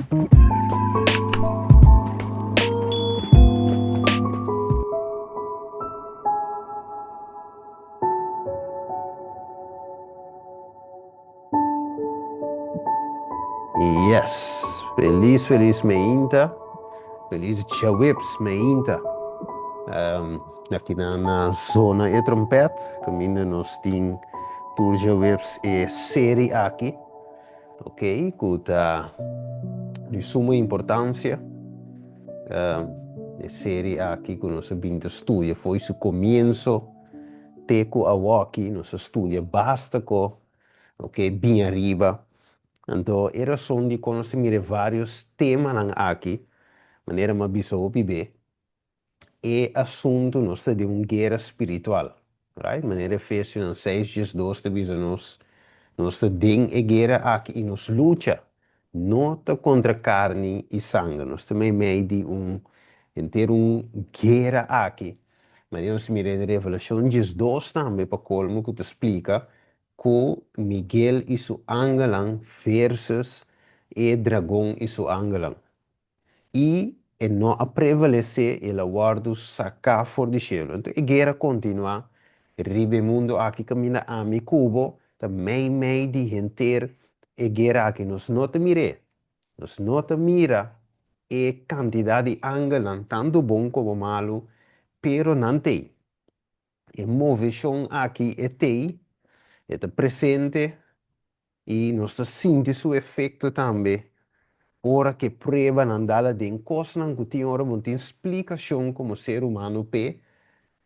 Yes, feliz, feliz meinta. Feliz Chawips meinta. Aqui na zona e trompete, caminho nós tem tour Chawips e série aqui, ok? Que tá de suma importância. A série aqui que nós vimos estudia foi o começo, teco a aqui, nós estudia basta com, ok, bem arriba. Então, era só de conhecer vários temas aqui, maneira mais bizarra e assunto nós de guerra espiritual, right? Maneira Efésios 6, 2, diz nós tem a guerra aqui e nos luta, não contra carne e sangue, nós também meio de ter guerra aqui. Mas nós mira de Revelação 2 também para colmo que te explica que Miguel e seu angelan versus e dragão e seu angelan e não a prevalecer ela guarda sacar fora de cielo. Então, a guerra continua, ribe mundo aqui caminha a mi cubo, também meio de gente a guerra aqui nos nota mire, nos nota mira e quantidade de angelan, tanto bom como malo, pero não tem. E movição aqui é presente e nós sentimos o efeito também. Ora que prueba andala den cosnan que tem ora não tem explicação como ser humano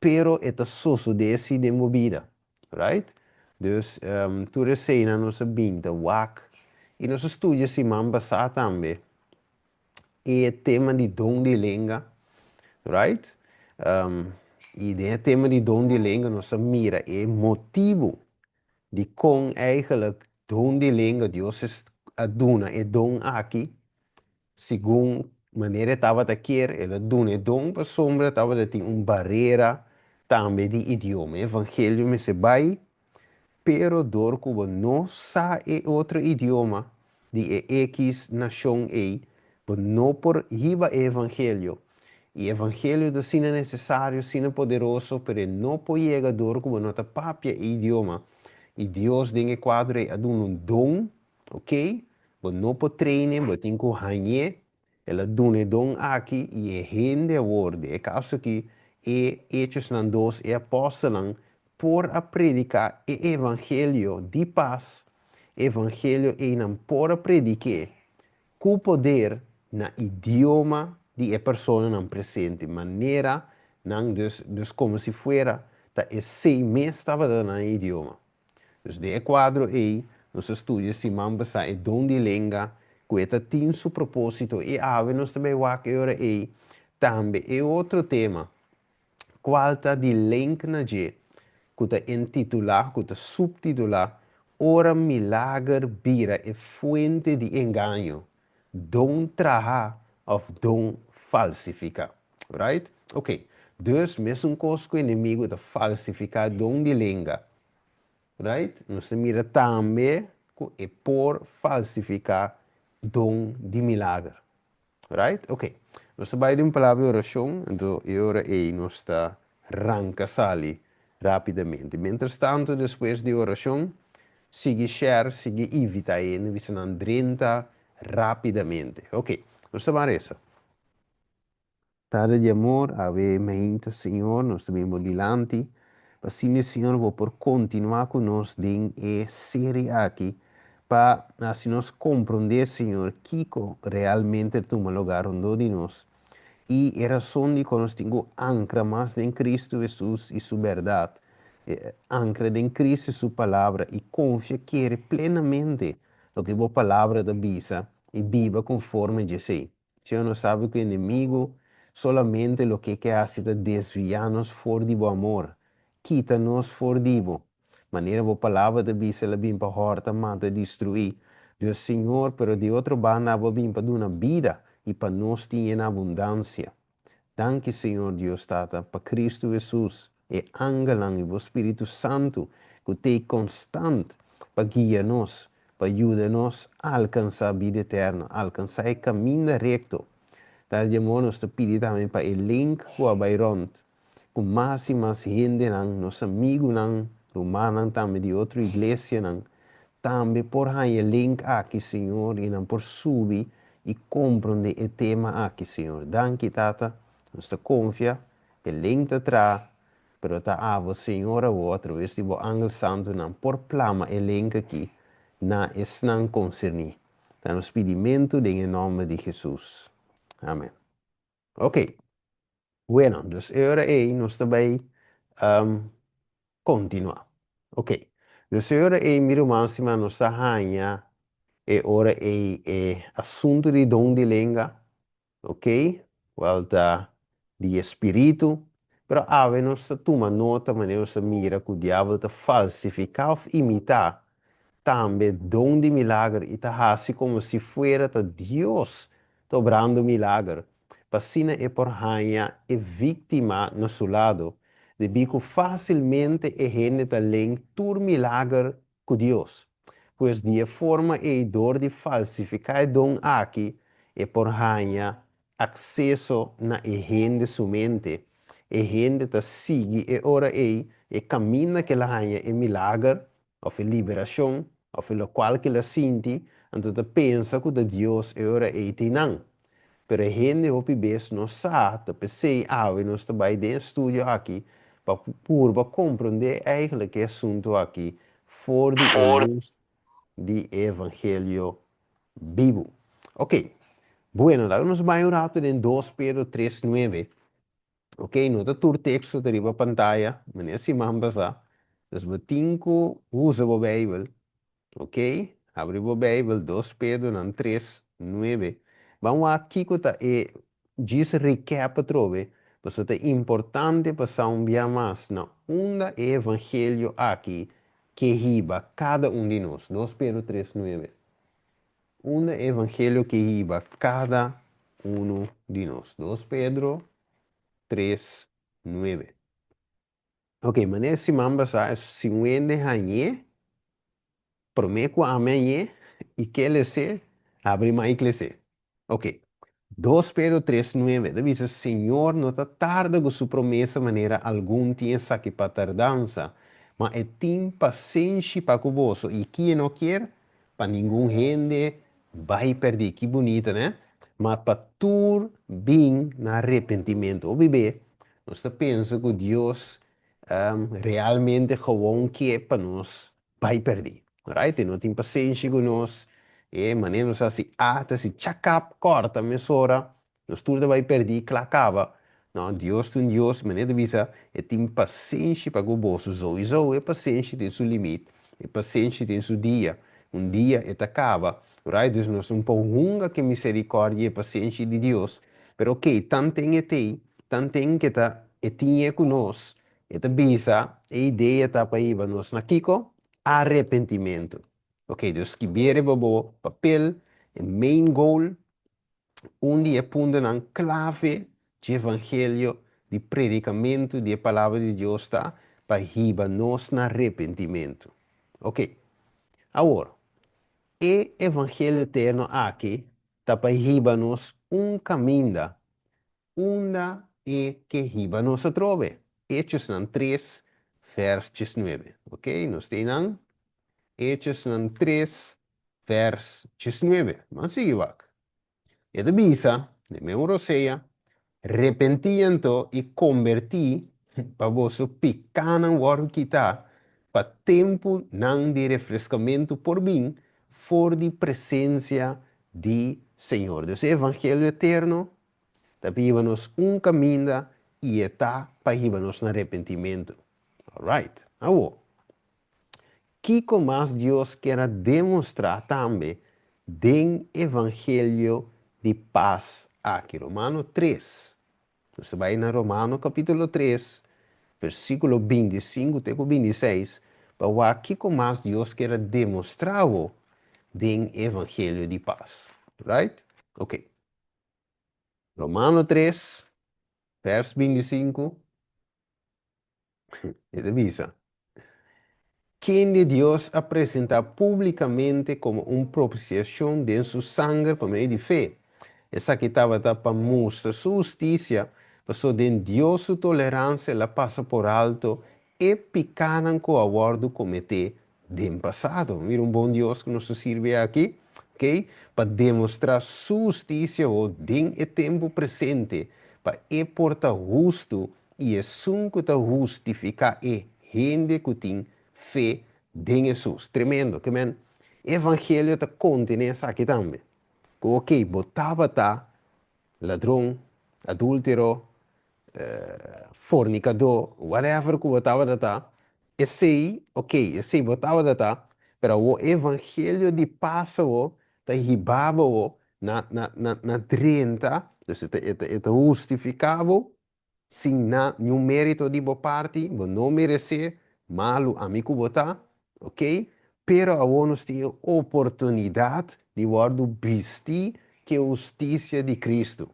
pero é sosso desse de movida, right? Dus tu recena nossa binta wak e nós estudia se man passar também e o tema de dom de língua, right? E de tema de dom de língua nós mira é motivo de com eigenlijk dom de língua Deus aduna e dom aqui segundo maneira estava a querer, ela dona dom para sombra, estava a ter uma barreira também de idioma. Evangelho me se vai, pero dor como não sabe outro idioma de X nação aí, não por riba evangelho. E evangelho de sina necessário, sina poderoso, pero não pode chegar dor como não papia idioma. E Deus tem quadro a dar um dom, ok? Mas não pode treinar, mas tem que ganhar. Ela dá dom aqui e é rende a word. É caso que é Hechos na 2 é apóstolos por a predicar o evangelho de paz. Evangelho é não por a predicar com poder na idioma de a pessoa não presente, maneira não dus como se fuera da esse mês estava na idioma. Dus de quadro aí, nos estudos se mambasa e dom de língua, que tem seu propósito e ave nos também wak ora aí, também é outro tema, qualta de link na je, que ta intitular, que ta subtitular, ora milagre bira é fuente de engano, dom traha of dom falsifica, right? Ok, dus mesmo coisa que o inimigo ta falsificar dom de língua, right? Nós mira também que é por falsificar dom de milagre, right? Ok. Nós vai de uma palavra de oração, então agora aí nós está arranca sali rapidamente. Mientras tanto, depois de oração, sigue share, sigue evita aí, nós vamos 30 rapidamente. Ok. Nós vamos isso. Tarde de amor, ave mente, Senhor, nós vamos dilante. Assim, Senhor, vou por continuar conosco em série aqui, para assim nós compreender, Senhor, que realmente toma lugar onde de nós. E a razão de que nós temos ancra mais em Cristo Jesus e sua verdade, ancra em Cristo e sua palavra, e confia que é plenamente o que a palavra da Bisa e viva conforme Jesus. Senhor, nós sabe que o inimigo solamente o que hace é desviar-nos fora do amor, quita-nos fora do maneira a palavra da Bisa ela vem para horta, mata, destruir. Deus, Senhor, pero de outro bando, ela vem para dar uma vida e para nós ter em abundância. Danke, Senhor Deus Tata, para Cristo Jesus e angelang e o Espírito Santo que tem constante para guiar-nos, para ayudarnos a alcançar a vida eterna, a alcançar o caminho recto. Tá, irmão, nós te pedimos também para o link que vai rond, com mais e mais gente, nossos amigos, romanos também de outra igreja, também por aí o link aqui, Senhor, e não por subir e compreender o tema aqui, Senhor. Danke, Tata, nós te confia, o link te traz, pero tá avo, Senhor, o através de o Ángel Santo, não por plama o link aqui, na es não concernir. Tá, nos pedimento em nome de Jesus. Amém. Ok, bueno, dus ahora nós também continuar. Ok, dus ahora miro máxima nossa rainha e ora assunto de dom de língua, ok? Volta de espírito, pero ave nós toma nota, mas nós mira que o diabo te falsificar ou imitar também dom de milagre e tá assim como se fuera de Deus obrando milagre. Passina é por rainha e vítima no seu lado. De bico facilmente e gente também tur milagre com Deus. Pois de forma e dor de falsificar dom aqui é por rainha acesso na e gente sua mente. E gente te sigue e ora e caminha que la rainha é milagre of liberação, of lo qual que la sinti, então te pensa que Deus é ora e tinang. Pero a gente o pibes não sabe, pensei, e nós trabalhamos de estúdio aqui, para compreender eigenlijk o assunto aqui, for de luz de evangelho vivo. Ok, bueno, lá nós vamos orar em 2 Pedro 3:9. Ok, nota o texto da riba pantalla, maneira se mambasa. Dus we tinko usa a Bíblia. Ok? Abre a Bíblia, 2 Pedro 3:9. Vamos aqui que diz recap trove. Mas é importante passar dia mais na onda evangelho aqui que riba cada um de nós. 2 Pedro 3:9. Onda evangelho que riba cada um de nós. 2 Pedro 3:9. Ok, maneira se mamba sa 50 anos. Prometo amanhã e que ele se abre mais igreja. Ok. 2 Pedro 3:9 diz: Senhor, não está tarde com sua promessa, maneira algum tinha saque para tardança, mas é tem paciência para convosco. E quem não quer, para nenhum gente vai perder. Que bonito, né? Mas para tur bem no arrependimento. O bebê, nós pensa que Deus realmente gewoon quer para nós vai perder. Right? E não tem paciência com nós. E maneira nós assim, ata, se chacap, corta, mesora, nós tudo vai perder, clacava. Não, Deus tem Deus, maneira visa, e tem paciência para o bolso, zo, e paciência tem seu limite, e paciência tem seu dia. Dia e acaba. Right? Dus nós um pouco nunca que misericórdia e paciência de Deus. Pero ok, tanto tem e tem, tanto tem que tá, e tinha conosco. Ita bisa, a ideia tá para ir nós na Kiko, arrependimento. Ok, dus escrever babo papel, o main goal, onde é pondo na clave de evangelho, de predicamento, de palavra de Deus, tá? Para ir nós na arrependimento. Ok, agora, o evangelho eterno aqui, tá para ir nós caminho, onda e que riba nos trove. Hechos 3, vers 19. Ok, nós temos Hechos 3, vers 19. Mas sigue vak. E de bisa, de meu seja, repentiento e converti para vosso pecanan war kita, para tempo não de refrescamento por mim, for de presença de Senhor. Deus Evangelho eterno, tapíbanos caminho e está para irmos no arrependimento. Alright. Agora, que mais Deus quer demonstrar também do Evangelho de paz aqui, Romano 3. Você vai na Romano capítulo 3, versículo 25 até 26, para ver que mais Deus quer demonstrar do Evangelho de paz. Right? Ok. Romano 3, verso 25. Ele avisa. quien de Dios ha presentado públicamente como una propiciación de su sangre por medio de fe. Esa que estaba para mostrar su justicia, pasó de Dios su tolerancia, la pasa por alto y picaran con aguardo comete del pasado. Mira un buen Dios que nos sirve aquí, ¿ok? Para demostrar su justicia o en el tiempo presente, para portar justo e é sunco ta justificar e gente que tem fé em Jesus. Tremendo, que man. Evangelho ta contém essa aqui também. Ok, botava tá ladrão, adúltero, fornicador, whatever que botava da tá. Esse, ok, esse botava da tá, pero o evangelho de passa o ta ribava o na 30, então eta justificava sem nenhum mérito de boa parte, não merecer, malo amigo botar, ok? Pero a nós tem oportunidade de guardar vestir que a justiça de Cristo,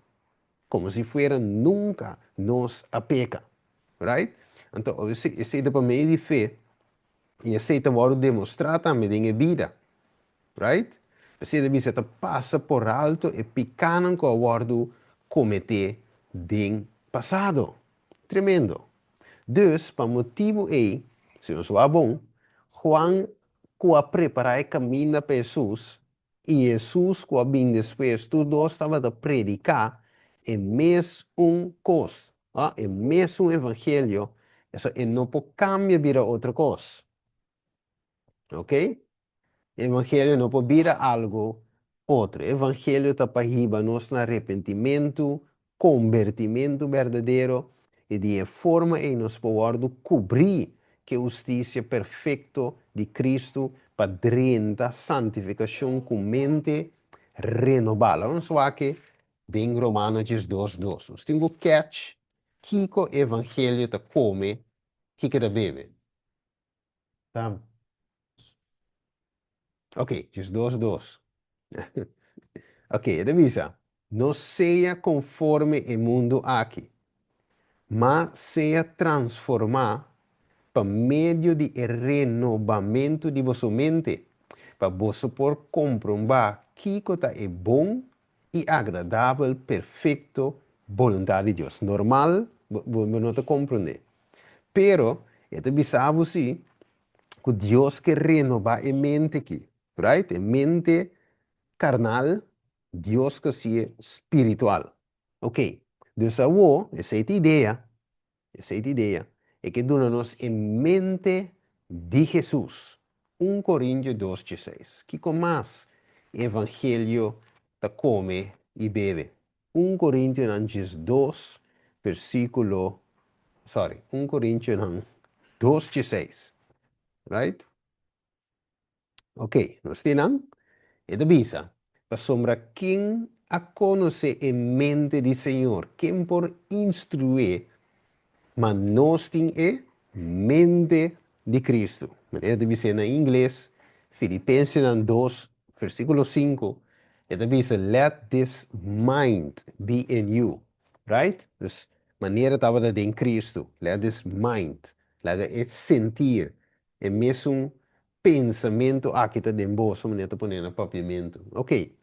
como se fuera nunca nos a peca, right? Então, esse é para meio de fé, e esse é para demonstrar também na vida, right? Esse deve ser passa por alto e picanan com o guardo cometer de passado. Tremendo. Dus, para motivo é, se não soa bom, Juan, que preparar o caminho para Jesus, e Jesus, que bem depois, tu dois estava a predicar, é mesmo coisa, é mesmo evangelho, isso não pode cambiar para outra coisa, ok? Evangelho não pode virar algo outro. Evangelho está para nos no arrependimento, convertimento verdadeiro e de forma em nos pode cobrir que a justiça perfeita de Cristo para drenta santificação com mente renovada. Vamos falar que em Romanos 2:2. Nós temos catch que o evangelho está come, que está bebe. Tá? Ok, 2:2. Ok, revisa. No sea conforme el mundo aquí, mas sea transformado por medio de renovamiento de vuestra mente, para vos por comprobar qué cosa es bom y agradable, perfecto, voluntad de Dios. Normal, vos no te comprende. Pero, este bisabo sí, que Dios que renova en mente aquí, right? En mente carnal, Deus que se é espiritual. Ok, dus essa ideia é que dona-nos em mente de Jesus. 1 Coríntios 2:16. Que com mais evangelho ta come e bebe. 1 Coríntios 2, versículo, 1 Coríntios 2:16. Right? Ok, nós temos e divisa, para sombra quem a conhece em mente do Senhor, quem por instruir, mas nós temos mente de Cristo. Ele diz em inglês, Filipenses 2, versículo 5, ele diz, let this mind be in you, right? Dus, maneira estava em Cristo, let this mind, lá é sentir, é mesmo pensamento aqui está dentro bolso, maneira de pôr no papiamento. Ok.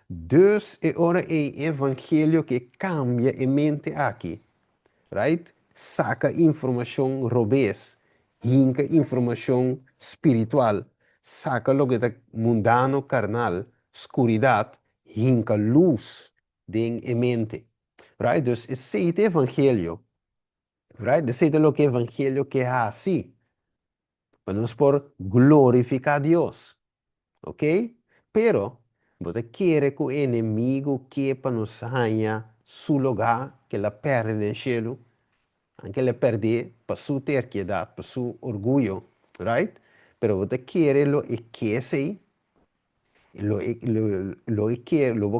Dus é hora é evangelho que cambia a mente aqui, right? Saca informação robês, hinca informação espiritual, saca lo que está mundano, carnal, escuridade, hinca luz de mente, right? Dus esse é o evangelho, right? Esse é o que o evangelho que é assim, para nós por glorificar a Deus, ok? Pero, você quer que o inimigo quepa nos ganha seu lugar, que ele perde no cielo, anche le perder para sua terquedade, para seu orgulho, right? Pero você quer lo que sei, lo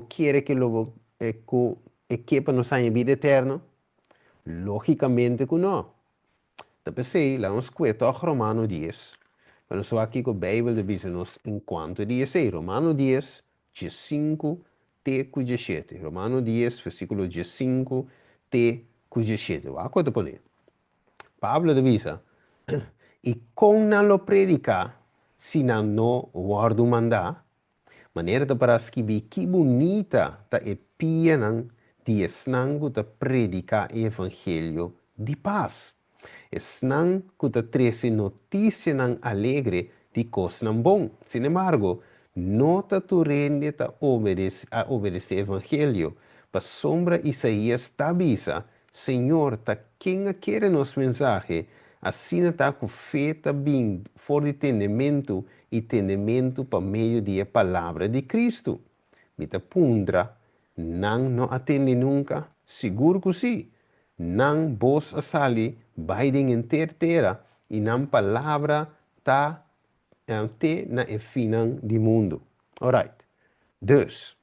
quiere que lo que para nos ganha vida eterna, logicamente que não. Então, sei, lá uns quatro Romano 10. Quando só aqui com a Bíblia diz nos enquanto diz aí, Romano 10, 15 até 17. Romano 10, versículo 15 até 17. Vá, quanto põe? Pablo diz, E com não lo predica, se não guardo mandar, maneira de para escrever que bonita ta e pia não de esnango ta predica evangelho de paz. Esnan que ta trece notícia não alegre de coisa não bom. Sin embargo, nota tu rende ta obedecer evangelho. Pa sombra Isaías tabisa, Senhor, ta quem quer nos mensagem, assim está com fé também, for de entendimento e entendimento para meio da palavra de Cristo. Mita pundra, não atende nunca, seguro que sim. Não vos a sali, baidem inteira, e não palavra tá te na finan de mundo. Alright. Dus,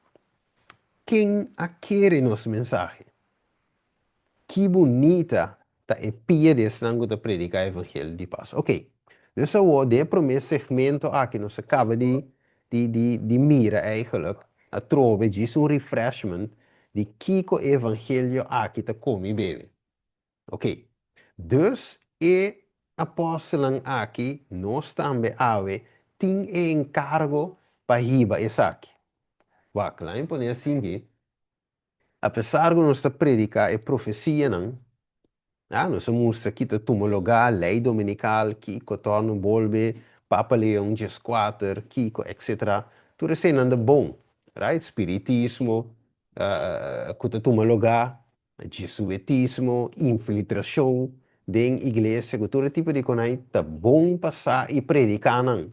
quem a quer nos mensagem? Que bonita tá e pia de sangue da predicar evangelho de paz. Ok. Dus o de primeiro segmento aqui nos acaba de mira eigenlijk. A trove diz um refreshment de kiko evangelho aqui tá come bem. Ok. Dus e apóstolos aqui nós também ave tem encargo para riba essa aqui. Vai, lá em poner assim que apesar de nós predicar e profecia não. Nós mostra aqui o lugar, lei dominical, que torna bolbe, Papa Leão XIV, Kiko, etc. Tudo isso é bom, right? Espiritismo, que lugar, jesuitismo, infiltração dentro da igreja, que todo tipo de coisa tá bom passar e predicar, não.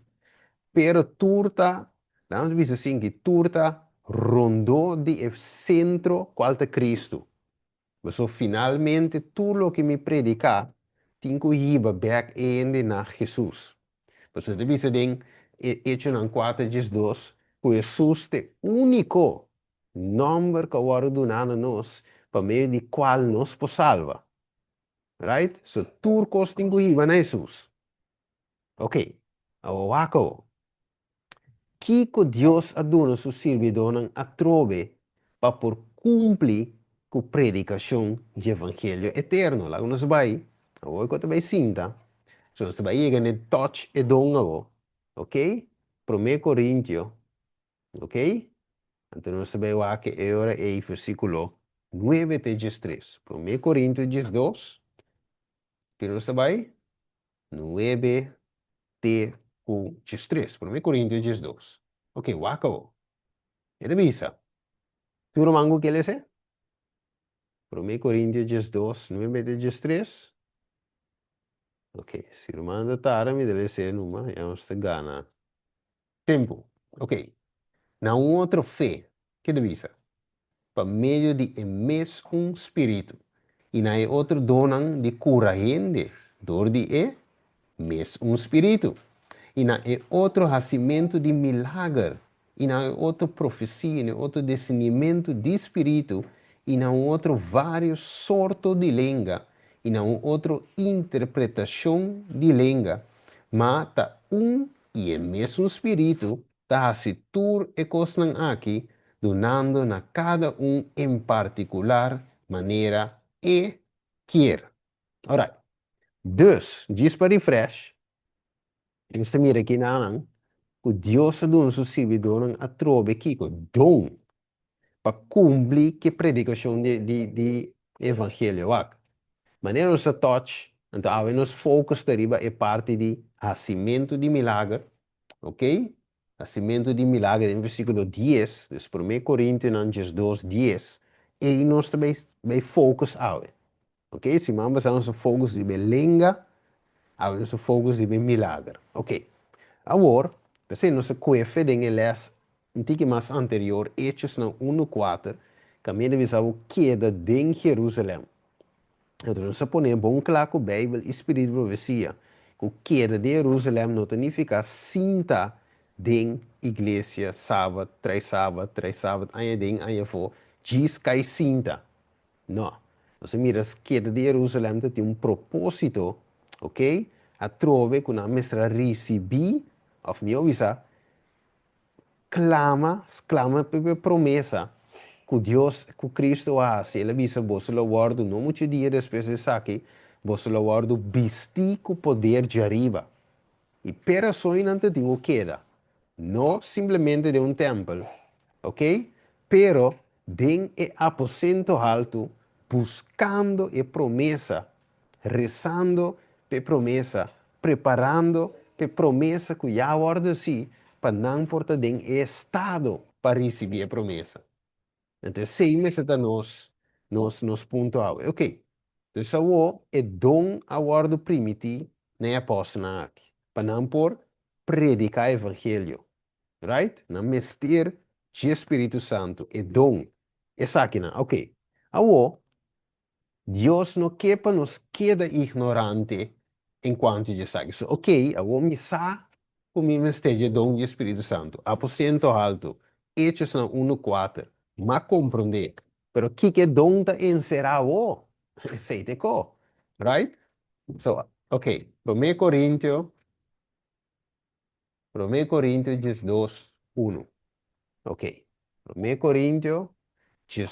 Pero turta, vamos dizer assim, que turta rondou de centro qual é Cristo. So, finalmente, tudo o que me predicar, tenho que ir back ainda na Jesus. Você deve dizer, Hechos 4, 2, que Jesus é o único nome que agora donado a nós, para meio de qual nos pode salvar. Right? So, tudo que tem que ir na Jesus. Ok. Agora, que Deus aduna su servidor a trove para por cumprir com a predicação do evangelho eterno. Lá nós vai, agora que vai sinta, so nós vai chegar no touch e dom agora, ok? 1 Coríntios, ok? Então nós vai lá que agora é o versículo 9 até 13. 1 Coríntios 12, que nós vai 9 até 13. 1 Coríntios 12. Ok, wako. Ele visa. Tu romango que ele é? 1 Coríntios 12, 9 até 13. Ok, se romanda tara mi deve ser numa, é um gana. Tempo. Ok. Na outra fé, que deve ser? Para meio de emes um espírito. E na outro donan de cura gente, dor de mes um espírito. E na outro nascimento de milagre. E na outra profecia, na outro discernimento de espírito. E na outro vários sortos de língua. E na outro interpretação de língua. Mas tá e é mesmo espírito, tá se tur e cosnan aqui, donando na cada em particular maneira e quer. Alright. Dus, diz para refresh, você mira aqui na anang, o Deus do nosso servidor a trove aqui, o dom, para cumprir que predicação de evangelho. Maneira nossa touch, então, a nos focus deriva é parte de nascimento de milagre, ok? Nascimento de milagre, em versículo 10, dus 1 Coríntios 2, 10, e nós também focus ao, ok? Se vamos a nosso focus de língua, a nosso focus de milagre, ok? Agora, você nossa coefe de les um tique mais anterior, Hechos 1:4, caminho de visão queda de Jerusalém. Então, nós põe bom claro que a Bíblia, Espírito de profecia, que o queda de Jerusalém não significa cinta de igreja, sábado, três sábado, aí tem, aí for, diz que é cinta. Não. Nós miramos queda de Jerusalém tem um propósito, ok? A trove que a mestra recebi, ou me avisa, clama por promessa que Deus, que Cristo faz. Ele avisa, você lo guardo, não muito dia depois de aqui, você lo guardo vestir com poder de arriba. E pessoas não te digo queda. Não simplesmente de um templo, ok? Pero de um aposento alto, buscando a promessa, rezando a promessa, preparando a promessa que já guarda si, para não portar de estado para receber a promessa. Então, sei me está nos ponto A. Ok. Então, o é dom a guarda primiti, nem apóstolo aqui. Para não por predicar o evangelho. Right? Não mestir de Espírito Santo. É dom. Essa aqui, não. Ok. Awo, Deus não quer para nos queda ignorante enquanto de sabe. So, ok, awo me sa comigo esteja dom de Espírito Santo. Aposento alto. Hechos na 1:4. Mas compreender. Pero que dom da encerrar o? Sei te co. Right? So, ok. 1 Coríntios 2, 1. Ok. 1 Coríntios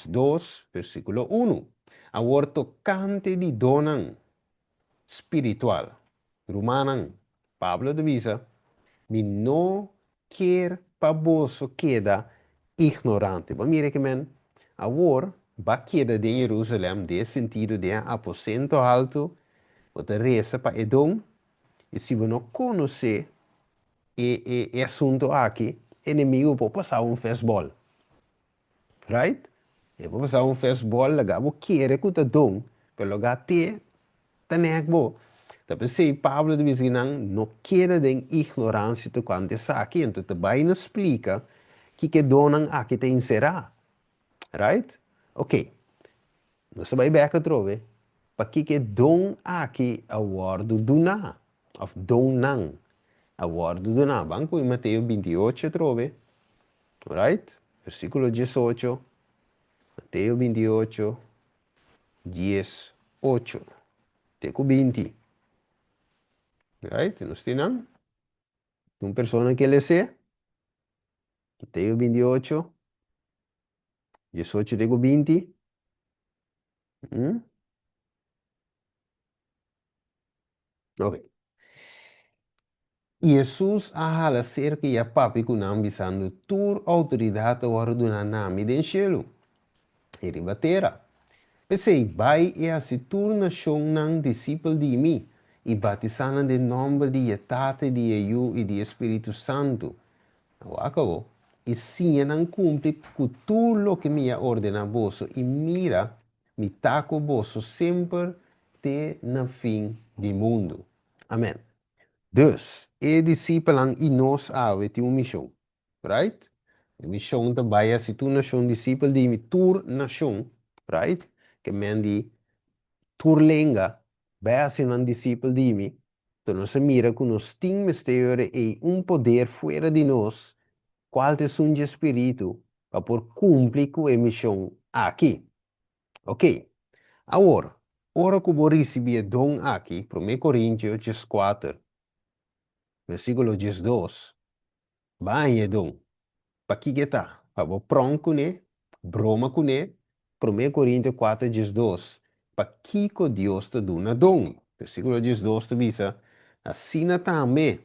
2, versículo 1. Agora tocante de donan espiritual. Romanan, Pablo divisa, mi no quer paboso queda ignorante. Mas mire que men, agora va queda de Jerusalém de sentido de aposento alto, o te reza para Edom, e se você não conhece e assunto aqui, inimigo pode passar festival, right? E pode passar festival, laga, você quer que te dom, pero laga te tanek bo. Tapi se Pablo de Vizinang não quer de ignorância de quanto está aqui, então também nos explica que donan aqui te inserar, right? Ok, nós vai ver que trove, para que don aqui a word do na, of donan, a word do na. Banco em Mateus 28 trove, right? Versículo 18, Mateus 28, 18, teco 20, right? Nós temos uma pessoa que lê Mateo 28, 18 digo 20. ¿Mm? Ok. Jesus ahala cerca e a papi kunam bisando tur autoridade orduna nami den cielo. E ribatera. Pensei, vai e a si turna shong nang disciple di mi. E batizana de nome de Tate, de Eu e de Espírito Santo. Acabou. E sim, não cumpre com tudo o que me ordena vosso. E mira, me taco vosso sempre até no fim do mundo. Amém. Dus, e discípulos e nós avete uma missão. Right? A missão também é se tu não és discípulo de tur nação. Right? Que men di tur lenga. Vai ser um discípulo de mim. Então, nós mira que nós temos mistério e poder fora de nós qual é o espírito para por cumprir com a missão aqui. Ok? Agora, ora que vou receber dom aqui, 1 Coríntios 4, versículo 12, vai dom. Para que está? Para vou pronto com ele, broma com ele, 1 Coríntios 4, 12. Para que Deus te dá dom? Versículo 12 te diz, assim também,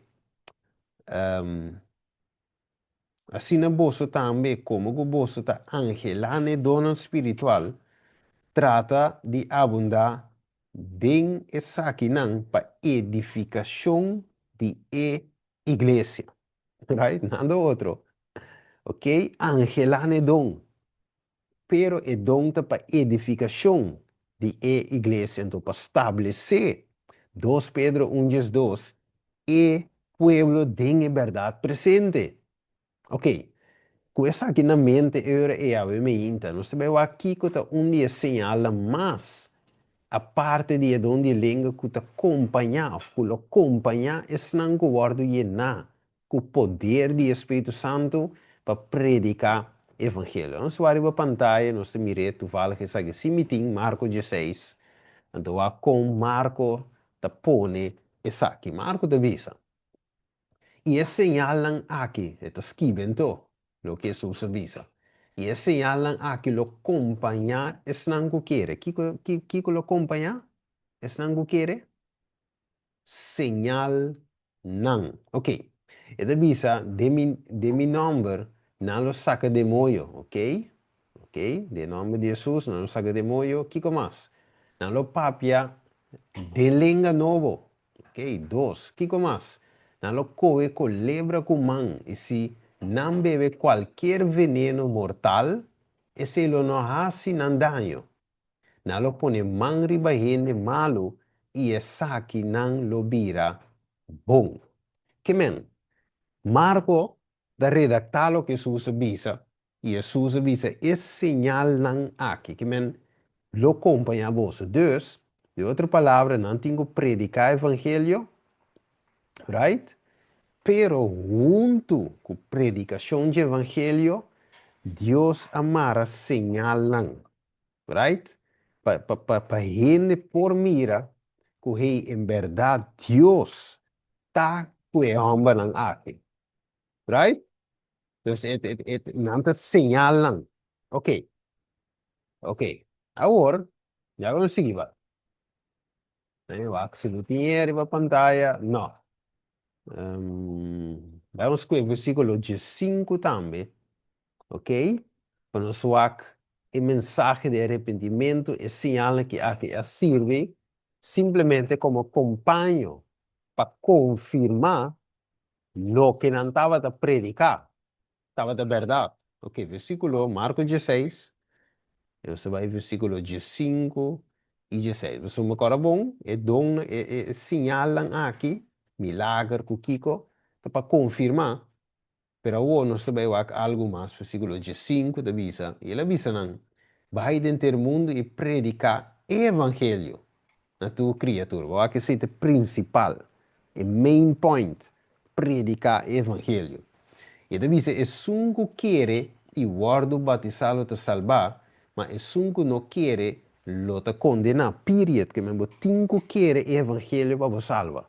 assim você também, como você está angelane dono espiritual, trata de abundar em essa não para edificação de igreja. Right? Nada outro. Ok? Angelane dom. Pero é dom para edificação de igreja. Então, para estabelecer 2 Pedro 1:2 e pueblo de verdade presente. Ok? Com essa aqui na mente, eu e a me inta. Nós também aqui que está dia señala mais a parte de onde língua que te acompanha, que lo acompanha é não que guardo na, com o poder do Espírito Santo para predicar o Evangelho. Nós vamos para a pantalla, nós miramos, tu fala que sabe, se meeting, Marco 16, então com Marco te põe essa aqui, Marco te visa. E señalan aqui, está escrito, lo que Jesus avisa. E señalan aqui, lo acompanha, es não que quer. Que lo acompanha? Es nangu quiere? Señal nan. Ok. Eda bisa de mi nombre, não lo saca de molho, ok? Ok? De nome de Jesus, não lo saca de molho. Kiko mais? Não lo papia de lenga novo. Ok? Dos. Kiko mais? Não lo coe com lebra com man. E se não bebe qualquer veneno mortal, e se lo não hace nan daño. Não lo pone man riba hene malo e é saque não lo bira bom. Que men? Marco da redactalo que susa bisa e a susa bisa é sinal não aqui. Que men lo acompanha a você. Dus, de outra palavra, não tenho predicar evangelho, right? Pero junto com predicação de evangelho, Deus amara señal não, right? Para gente por mira que em verdade Deus está com o homem não aqui, right? Dus não está señal não. Ok, ok. Agora, já vamos seguir, va. Se não tinha a pantalla, não. Vamos com o versículo 5 também, ok? Para nos suar o mensagem de arrependimento e sinal que aqui sirve simplesmente como companheiro para confirmar lo que não estava a predicar, estava de verdade. Ok, versículo Marcos 16, você vai versículo 5 e 16. Você me agora bom, sinalam aqui, milagre, kiko, para confirmar. Pero uno se ve algo más, versículo 5 da visa. E ele avisa não, vai dentro do mundo e predicar evangelho na tua criatura. Vai que seja principal, o main point, predicar evangelho. E da visa, é sunco quer e guardo batizado te salvar, mas é sunco não quer lo te condenar, period, que mesmo tinco quer evangelho para você salvar.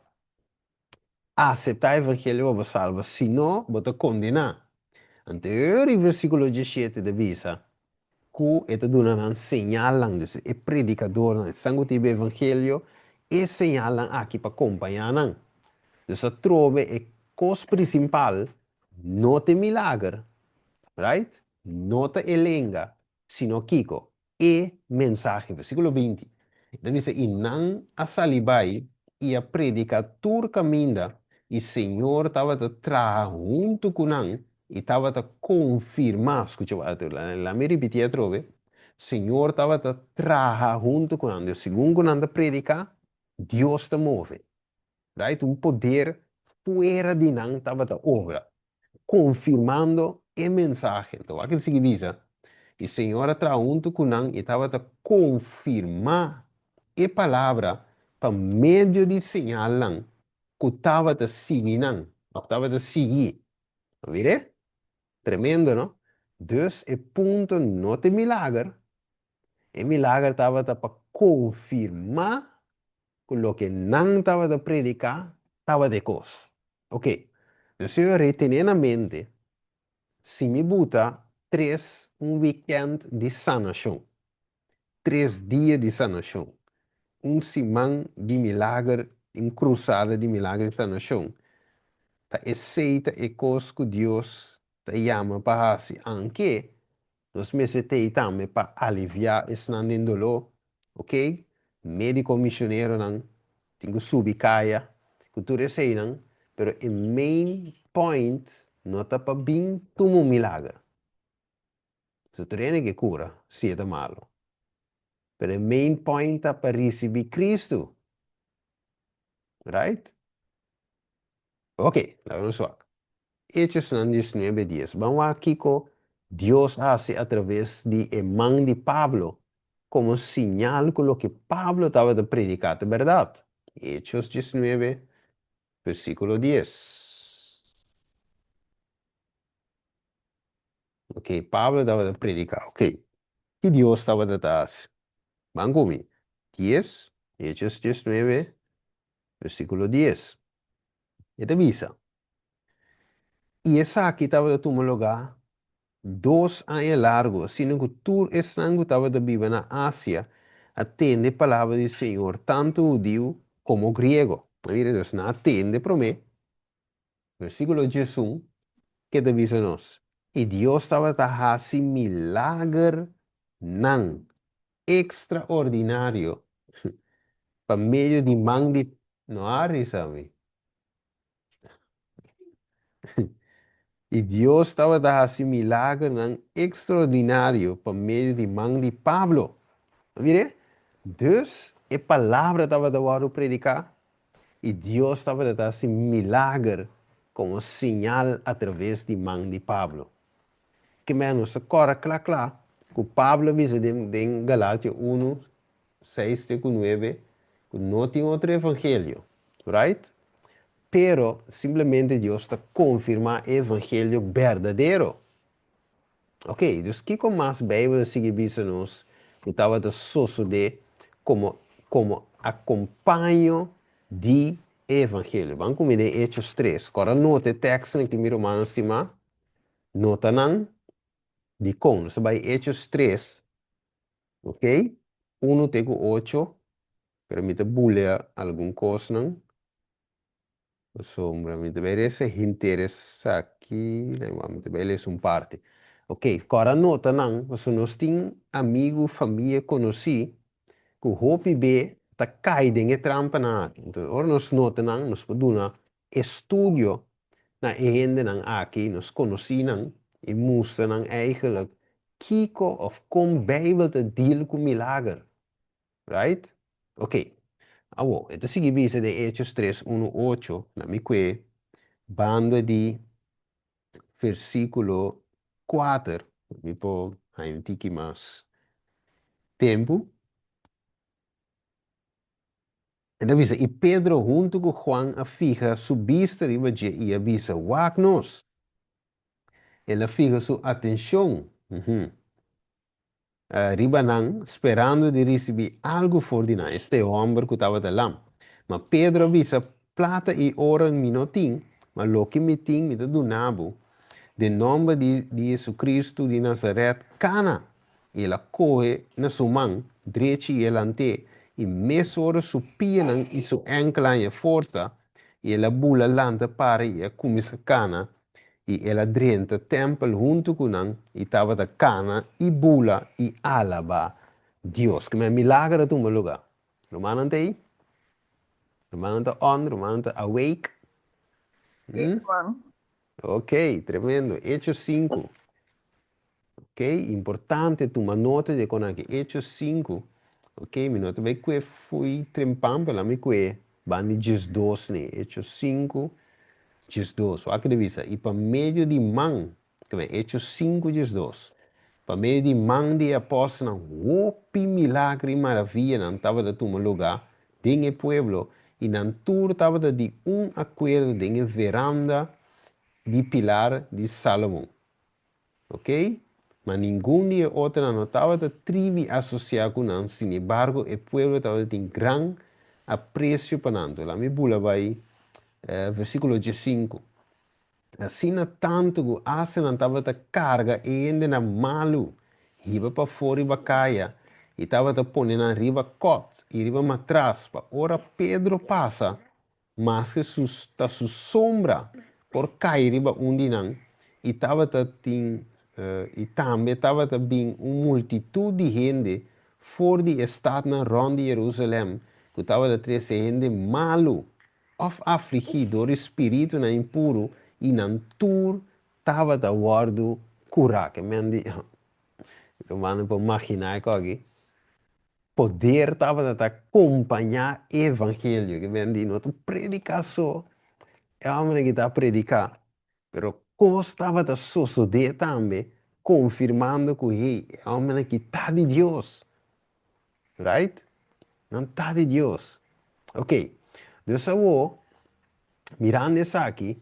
Aceitar evangelho para você salvar, senão, você condenar. Anterior versículo 17 de visa, que está dando señalan, é predicador, sangue tibe evangelho, e señalan aqui para acompanhar. Então, trove é coisa principal, não tem milagre, right? Não tem elenga, sino Kiko, e mensagem, versículo 20. Então, diz, e não a salibai, e a predicatura caminha, e o Senhor estava a trazer junto com nós, e estava a confirmar, escuta, lá me repetia, trove, o Senhor estava a trazer junto com nós, segundo nós predicar, Deus te move, right? Um poder fora de nós estava a obra, confirmando a mensagem. Então, aquilo significa, e Senhor traz junto com nós, e estava a confirmar a palavra por meio de sinal que estava a seguir, estava a seguir. Vire? Tremendo, não? Dus, o ponto não é milagre. O milagre estava para confirmar que o que não estava a predicar estava de coisa. Ok. Dus eu retenho na mente, se me botar um weekend de sanação, 3 dias de sanação, semana de milagre, cruzada de milagre de sanação, tá aceita e coisa que Deus te chama para fazer, anche nós necessitamos também para aliviar esse dolor, ok? Médico missionário não, tem que subir caia, cultura sei não, pero o main point não está para bem como milagre. Se treina que cura, se é malo. Pero o main point está para receber Cristo, right? Ok, vamos lá. Hechos 19:10. Vamos aqui com Deus hace a través de mão de Pablo, como sinal com o que Pablo estava a predicar, de verdade. Hechos 19, versículo 10. Ok, Pablo estava a predicar, ok. E Deus estava a dar. Vamos comigo. 10, Hechos 19, versículo 10. E te avisa. E essa aqui estava a tomar lugar 2 anos largo, sino que todo estrango estava de viver na Ásia, atende a palavra do Senhor, tanto judío como griego. Mira, Deus não atende para mim. Versículo 11, que te diz nós. E Deus estava a fazer milagre não extraordinário para meio de mão de... Não há, sabe? E Deus estava a fazer milagre não extraordinário para meio de mão de Pablo. Mire? Dus, a palavra estava a predicar. E Deus estava a dar esse milagre como sinal através de mão de Pablo. Que menos, agora, claro, que Pablo diz em Galátia 1, 6, 9, que não tem outro evangelho, right? Pero, simplesmente Deus está confirmando o evangelho verdadeiro. Ok, dus que com mais Bíblia sigue nos que estava de suceder como acompanho de evangelho. Vamos comer Hechos 3. Agora nota o texto que me romano estima. Nota não de com. Você vai Hechos 3. Ok? 1 tego 8. Permite bulha algum coisa não. Sombra, me interessa interessa aqui. Vamos ver parte. Ok, agora nota não, você nós tem amigo, família, conheci, que o hopi B tá caindo em trampa na. Então, agora nós nota não, nós podemos estudo na gente não aqui, nós conheci não, e mostra não eigenlijk kiko of como Bijbel te deal com milagre, right? Ok, então ito sige bisa de Hechos 3, 1, 8, na mi que, banda de versículo 4, mi po hay tiki más tempo. En dan e Pedro junto com Juan a ficha subiste riba e avisa, wagnos. Ela fica sua atenção. Ribanang, esperando de receber algo for de este homem que estava de lá. Mas Pedro avisa, plata e ouro me não tem, mas lo que me tem me do nabo. De nome de Jesus Cristo de Nazaré, cana. Ela corre na sua mão, direita e elante, e mesora sua pia e sua ancla e força, e ela bula lanta para e começa cana, e ela drenta o templo junto com ele, e estava da cana, e bula, e alaba Deus, que é milagre do meu lugar. Romano está aí? Romano está on, Romano está awake? Ok, tremendo. Hechos 5. Ok, importante tomar nota de quando que Hechos 5. Ok, mi nota vai que fui trempando pela mi que bandi 12 né, Hechos 5, 12. O que devisa? E para meio de man, que vem Hechos 5, 12. Para meio de man de apóstolos, opi milagre e maravilha não estava de tomar lugar dentro do pueblo e não tudo estava de acordo dentro da veranda de pilar de Salomão. Ok? Mas nenhum dia outro não estava de tribo associado com nós. Sin embargo, o povo estava de grande apreço para nós. Lá me bula vai, versículo 15. Assim, tanto que a não estava de carga e ainda na malu, riba para fora e para caia, e estava de pôr na riba cot, e riba matraz, para ora Pedro passa, mas que está sua sombra por cair riba onde não, e estava e também estava também uma multitud de gente fora de estado na ronda de Jerusalém, que estava de trazer gente malu, of afligido, o espírito na impuro, e não tur estava da guardo curar, que me andi, romano para imaginar aqui, poder estava de acompanhar o evangelho, que me andi, não predicação, é a homem que está a predicar, pero como estava de suceder também, confirmando que hey, é a homem que está de Deus, right? Não está de Deus. Ok, então, mirando isso aqui,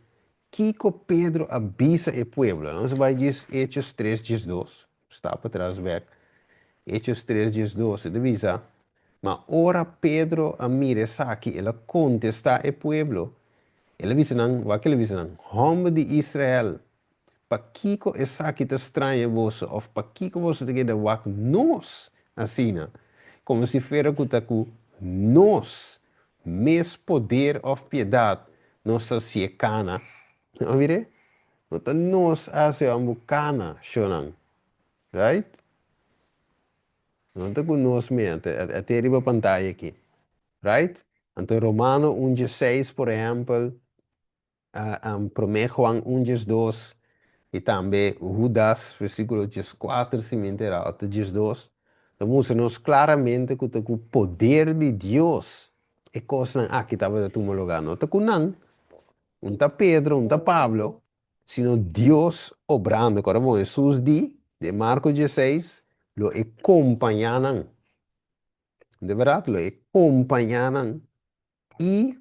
Kiko Pedro avisa o povo. Nós vai dizer Hechos 3, 12. Está para trás, back. Hechos 3, 12. Avisa. Mas ora Pedro a mira aqui, ela contesta o povo. Ele avisa não, o que ele avisa não? Homem de Israel. Para Kiko essa aqui te estranha você, ou para Kiko você te quer dar nós, assim, como se fuera que nós, mes poder of piedade, nossa se cana, não vire? Então nós hace a cana, shonan, right? Não está com nós mesmo, até arriba a pantalla aqui, right? Então Romano 1:6, por exemplo, 1 Juan 1:2, e também Judas, versículo 4, se me enterar, até 2. Então, mostra-nos claramente que o poder de Deus é coisa que estava no teu lugar. Não está com não está Pedro, não está Pablo, sino Deus obrando. Agora, bom, Jesus de Marcos 16, lo acompanharam. De verdade, lo acompanharam. Que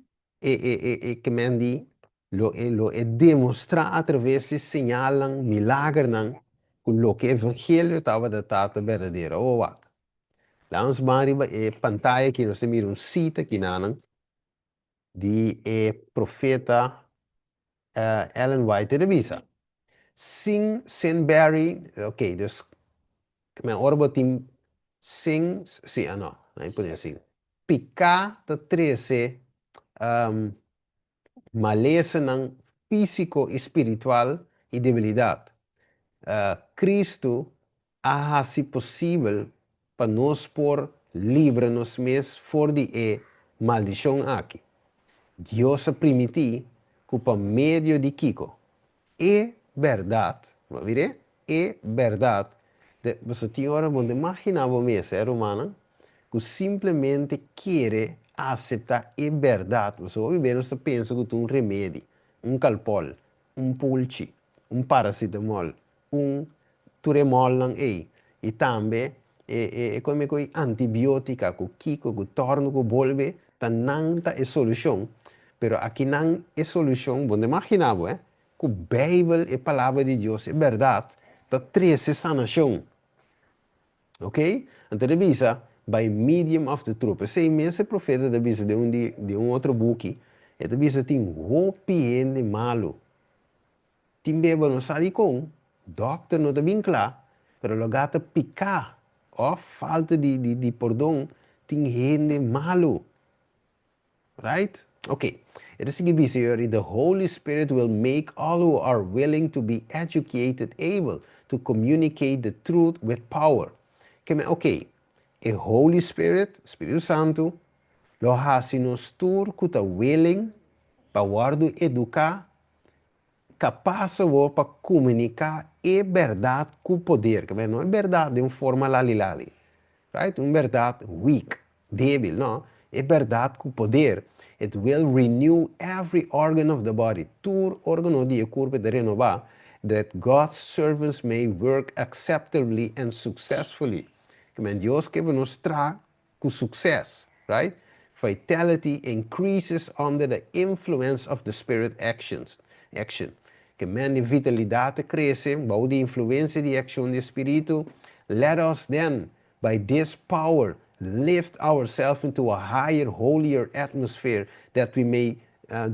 men di, lo é demonstrar através de señalan, milagres, com lo que o evangelho estava datado verdadeiro. Oh, wak. Lá uns mariba é pantalla que nós temos cita aqui de profeta Ellen White de Visa. Sing, Sinberry, ok, dus, men orbo tim, sing, sim, não, não pode assim. Picar de 13, maleza físico, espiritual e debilidade. Cristo ha se possível para nós por livrar-nos mesmos fora de maldição aqui. Deus permitiu que por meio de Kiko é verdade, vamos ver? É verdade. Você tinha hora onde imaginava mesmo, ser humano, que simplesmente quer aceitar a verdade. Você vai ver, você pensa que um remédio, calpol, pulche, paracetamol, turemol, e também como que antibiótica, que kiko, que torna, que volve, não é solução. Pero aqui não é solução, onde imaginava, que a Bíblia é a palavra de Deus, é verdade, está traz sanação. Ok? Então, revisa, by medium of the truth. Sei mesmo, profeta da visa de outro book, e da visa tem roupiente malo. Tem beba não sabe com, doctor não está bem claro, pero lo gata picar, ou falta de perdão, tem gente malo. Right? Okay. It is given here, the Holy Spirit will make all who are willing to be educated able to communicate the truth with power. Okay. A Holy Spirit, Espírito Santo, lo hace nos tur kuta willing para guardo educar, capaz para comunicar é verdade com poder. Não é verdade de uma forma lali-lali. Right? Uma verdade weak, débil, não. É verdade com poder. It will renew every organ of the body. Tur órgão de corpo de renovar, that God's servants may work acceptably and successfully. Que Deus que nos traz com sucesso, right? Vitality increases under the influence of the spirit action. Que a vitalidade cresce, bajo de influência de ação do Espírito. Let us then, by this power, lift ourselves into a higher, holier atmosphere, that we may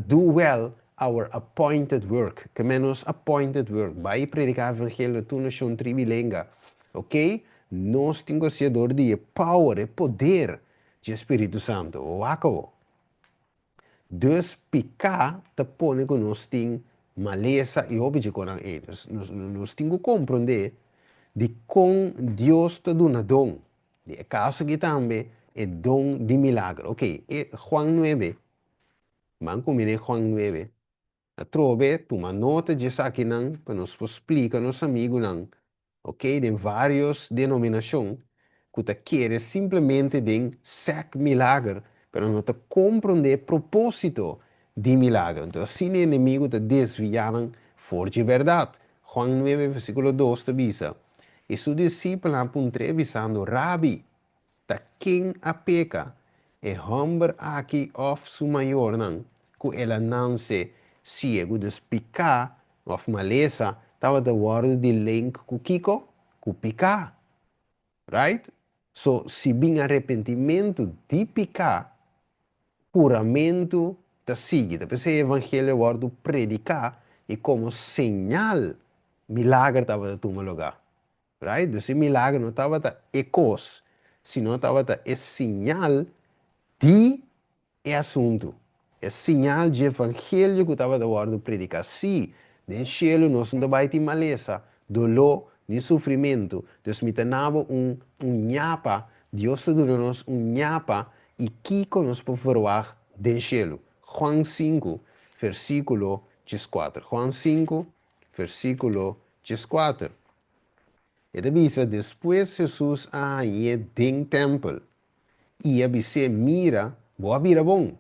do well our appointed work. Que menos appointed work. Vai predicar o evangelho tu nação tribilenga. Ok? Nós temos de power, poder de Espírito Santo. O acabou. Dus picar te põe que nós temos maleza e obje com eles. Nós temos que compreender de com Deus te dá dom. De caso que também é dom de milagre. Ok, Juan 9. Manco mire Juan 9. Trove, toma nota disso aqui não, para nos explicar nos amigos não. Ok, de várias denominações, que te quer simplesmente de sec milagre, pero não te compreende propósito de milagre. Então, assim, inimigo te desviaram for de verdade. Juan 9, versículo 2 te diz, e seus discípulos avisando, Rabi, ta quem a peca, e homem aqui of su maior não, que ela não se ciego despicar, of maleza, estava de word de link com Kiko, com picar, right? So, se bem arrependimento de picar, curamento da sigue. Depois o evangelho word predicar, e como señal, milagre estava de tomar lugar, right? Esse milagre não estava de ecos, sino estava é sinal de assunto. É sinal de evangelho que estava de predicar. Sim, no cielo nós não vai ter maleza, dolor, nem sofrimento. Deus me tenava nhapa, Deus te deu nos nhapa e que nos por voar do cielo. Juan 5, versículo 14. Juan 5, versículo 14. Ele diz, depois Jesus ia em templo e você mira, boa vira bom.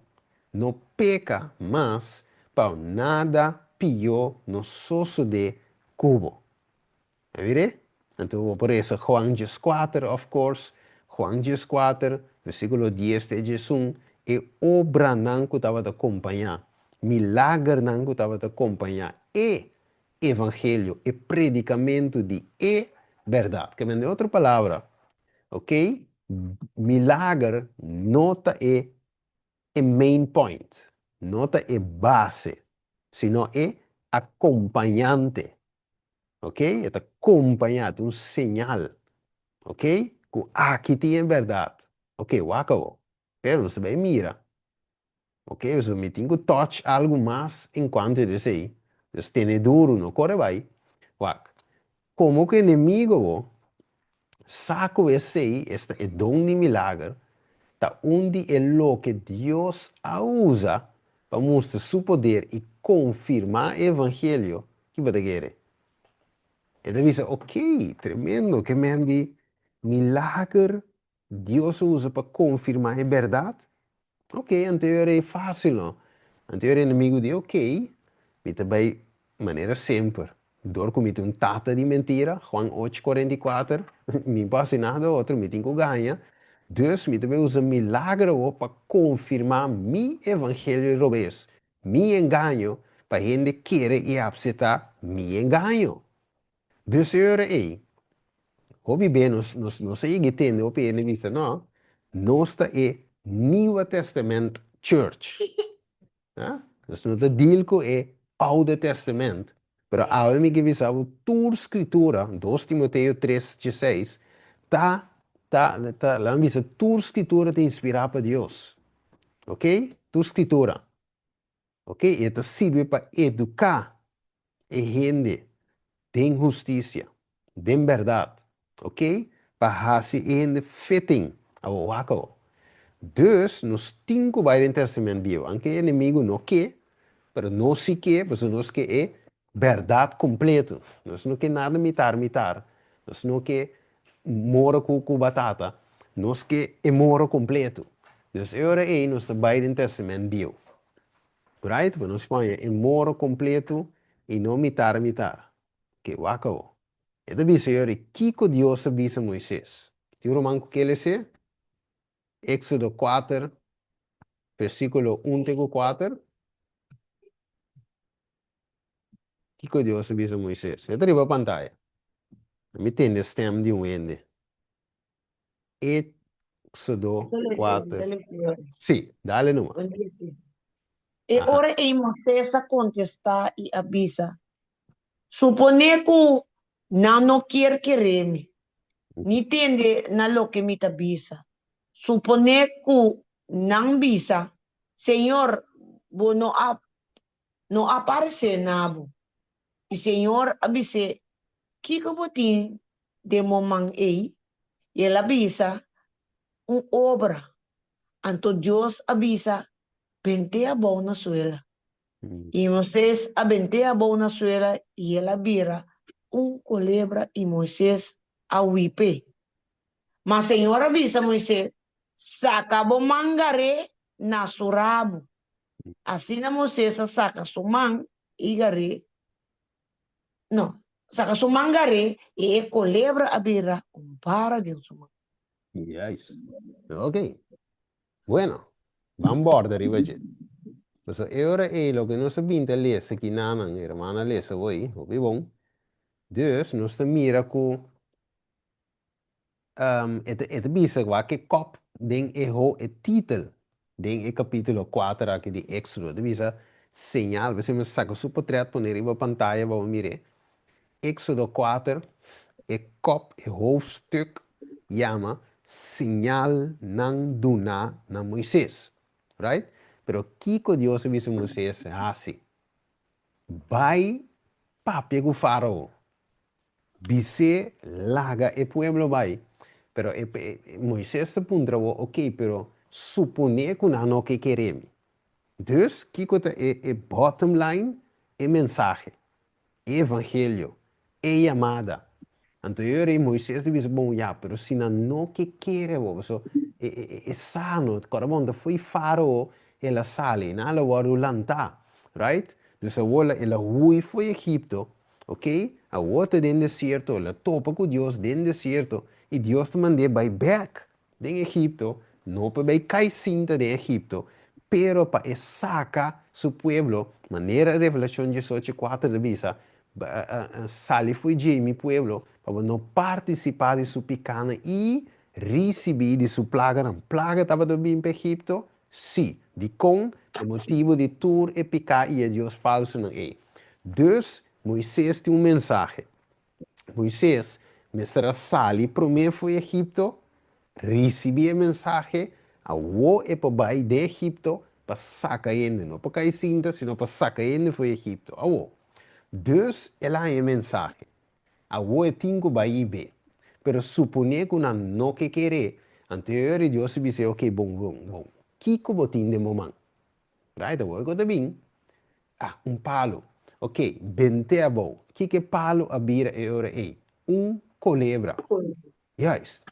Não peca, mas para nada pior no soço de cubo. É verdade? Então, por isso, Juan 4, of course, Juan 4, versículo 10 de Jesus, é obra não que estava a acompanhar, milagre não que estava a acompanhar, e evangelho, e predicamento de verdade. Que vem de outra palavra, ok? Milagre nota é main point, nota é base, sino é acompanhante, ok? É acompanhado, um sinal, ok? Aqui tem verdade, ok? Acabou. Pero você também mira, ok? Você me tem que touch algo mais enquanto eu sei. Você tem duro, não corre vai. Como que inimigo, saco esse, este é dom de milagre, tá onde é o que Deus usa para mostrar seu poder e confirmar o evangelho que você quer. Ele diz, ok, tremendo, que me milagre Deus usa para confirmar a verdade. Ok, então é fácil, não? Então o inimigo diz, ok, me também, maneira sempre. Dor comete um tata de mentira, Juan 8:44, me passa nada outro, me tenho que ganhar. Deus me também usa milagre para confirmar meu evangelho de vez. Me engano, para a gente querer e aceitar me engano. Deus é, hobby bem, não sei que tem, o ele diz, não, nós é New Testament Church. Né? Nós não deal com o Old Testament. Mas a me que visava toda a escritura, 2 Timoteo 3:16, lá me diz, toda a escritura te inspirada por Deus. Ok? Toda a escritura. Ok? E isso serve para educar a gente. Tem justiça, tem verdade, ok? Para se in fitting ao wako. Dus, nos cinco vai em testamento bio, aunque o inimigo não quer, mas não se quer, mas nós quer é verdade completa. Nós não quer nada mitar. Nós não quer mora com batata. Nós quer é mora completo. Dus, agora é nós vai em testamento bio. Right? Mas nós põe é mora completo e não mitar. Que wako. Então, Senhor, que Deus avisa a Moisés? E o romano que ele diz? Éxodo 4, versículo 1 a 4. Que Deus avisa a Moisés? Então, arriba a pantalla. Me tem o stem de um ende. Éxodo 4. Dale, dale. Sim, dale numa. E Ajá. ora em Moisés contestar e avisa. Supone que não quer querer-me. Ni tende na lo que me avisa. Supone que não visa. Senhor, bo no aparece nabo. E Senhor avise, que botin de momang ei, e ela avisa obra. Anto Deus avisa, vente a bom na suela. E Moisés avente a bom na suela e ela vira culebra e Moisés a wipe. Mas Senhor avisa Moisés, saca o mangaré na surabo. Assim na Moisés saca su man e garé. Não, saca su mangaré e a culebra a vira para de su man. Yes. Ok. Bueno, vamos a arriba allí. Pues ahora lo que nos pinta lesa que nada, hermana lesa hoy, o bom. Dus, nos mira que het bisa qua que kop den e titel den e capítulo 4 aqui de Éxodo de bisa señal você me saca su portrait poner em pantalla vamos mirar Éxodo 4 e kop e hoofdstuk chama señal não duna na Moisés, right? Pero Kiko Dios disse a Moisés assim, vai papi com faraó, bise laga e pueblo vai, pero Moisés te puntrou, ok, pero supone que não que queremos. Dus, Kiko é bottom line, é mensagem. Evangelho, é chamada. Então, eu Moisés disse, bom, já, pero se não que queremos, so, é sano, quando foi faraó, ela sale, não ela vai lanta, right? Então, ela foi Egipto, ok? A outra dentro do deserto, ela topa com Deus dentro do deserto, e Deus te mandou vai back em Egipto, não para vai cair cinta de Egipto, pero para sacar su pueblo, maneira revelação 18:4 de visa, sali foi de mi pueblo, para não participar de su picana e receber de su plaga. A plaga estava do bem para Egipto? Sim, de com, o motivo de tur e picar e Deus falso não é. Dus, Moisés tem mensagem. Moisés, mestra sali, primeiro foi Egipto, recebi a mensagem, a o é para baixo de Egipto, para sacar ele, não para cair cinta, sino para sacar ele foi Egipto. A o. Dus, ela é a mensagem. A o é tingo baixo bem. Pero supone que não que querer, anterior Deus disse, ok, bom. Que botin de momento? Right? A o é que bem. Ah, um palo. Ok, 20 a bom. Que palo a bira e ora é? Colebra. Juist.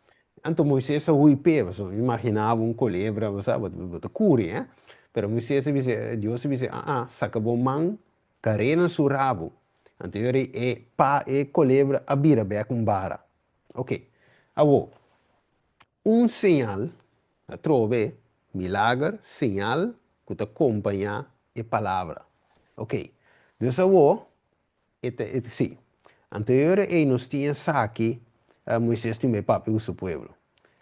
Então Moisés foi pego, imaginava colebra, sabe, curi, eh? Pero Moisés disse, Deus disse, saca bom man, carena su rabo. Então ele colebra a bira be com bara. Ok. Abo, sinal, a trove, milagre, sinal, que te acompanha e palavra. Ok. Dus abo, sim. Anterior e nos tinha aqui, Moisés tinha papi o seu pueblo.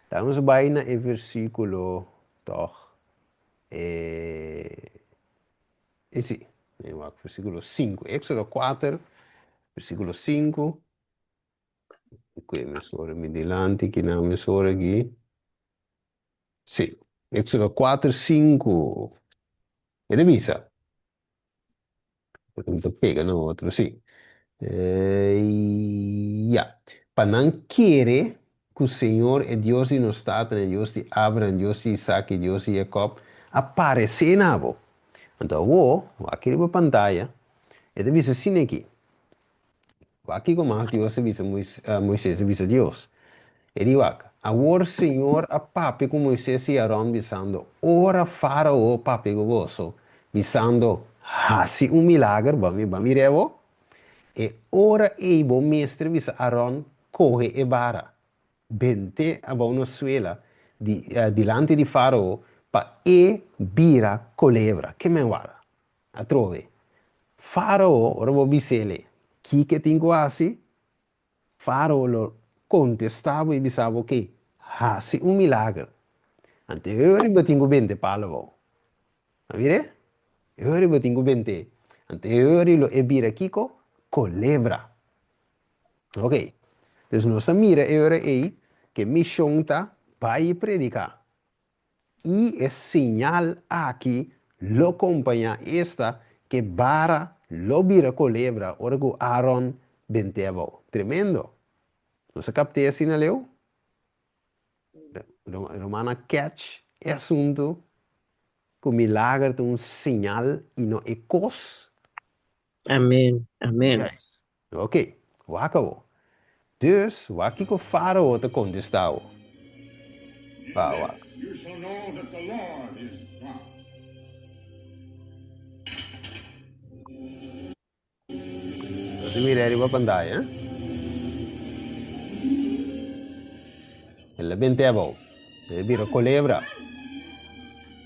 Estamos bem no versículo, toch, sim, versículo 5, Éxodo 4, versículo 5, que me delante, que não me sora aqui, sim, Éxodo 4, 5, é de visa, porque pega no outro, sim. Yeah. Para não querer que o Senhor é Deus de nos está, é Deus de Abraão, Deus de Isaac, Deus de Jacob, aparecer na boa. Então, aqui na pantalla, ele diz assim aqui. Aqui como mais Deus diz Moisés diz a Deus. Ele diz, agora Senhor a papi com Moisés e Arão visando, ora faraó papi com você, visando, se milagre, vamos revo, e ora ebo mestre visa Arão corre e bara. Bente a una suela dilante di faraó pa bira colebra. Que me guarda? A trove. Faraó, ora vou bisele. Que tenho assim? Faraó lo contestava e bisava que assim milagre. Ante eu tenho 20 palavras. A ver? Eu tenho 20. Ante eu lo e bira kiko colebra. Ok. Então, nossa mira agora é que missão está para predicar. E é sinal aqui, lo acompanha esta, que bara, lo vira colebra, ora que Aaron benteva. Tremendo. Não se capte assim, não leu? Romana catch é assunto que o milagre tem um sinal e não é cos. Amém. Amém. Yes. Ok. O acabou. Dus, o aqui que o faraó te contestava. This you shall know that the Lord is God. Você mira arriba pantalla, eh? Ele benteva. Ele vira colebra.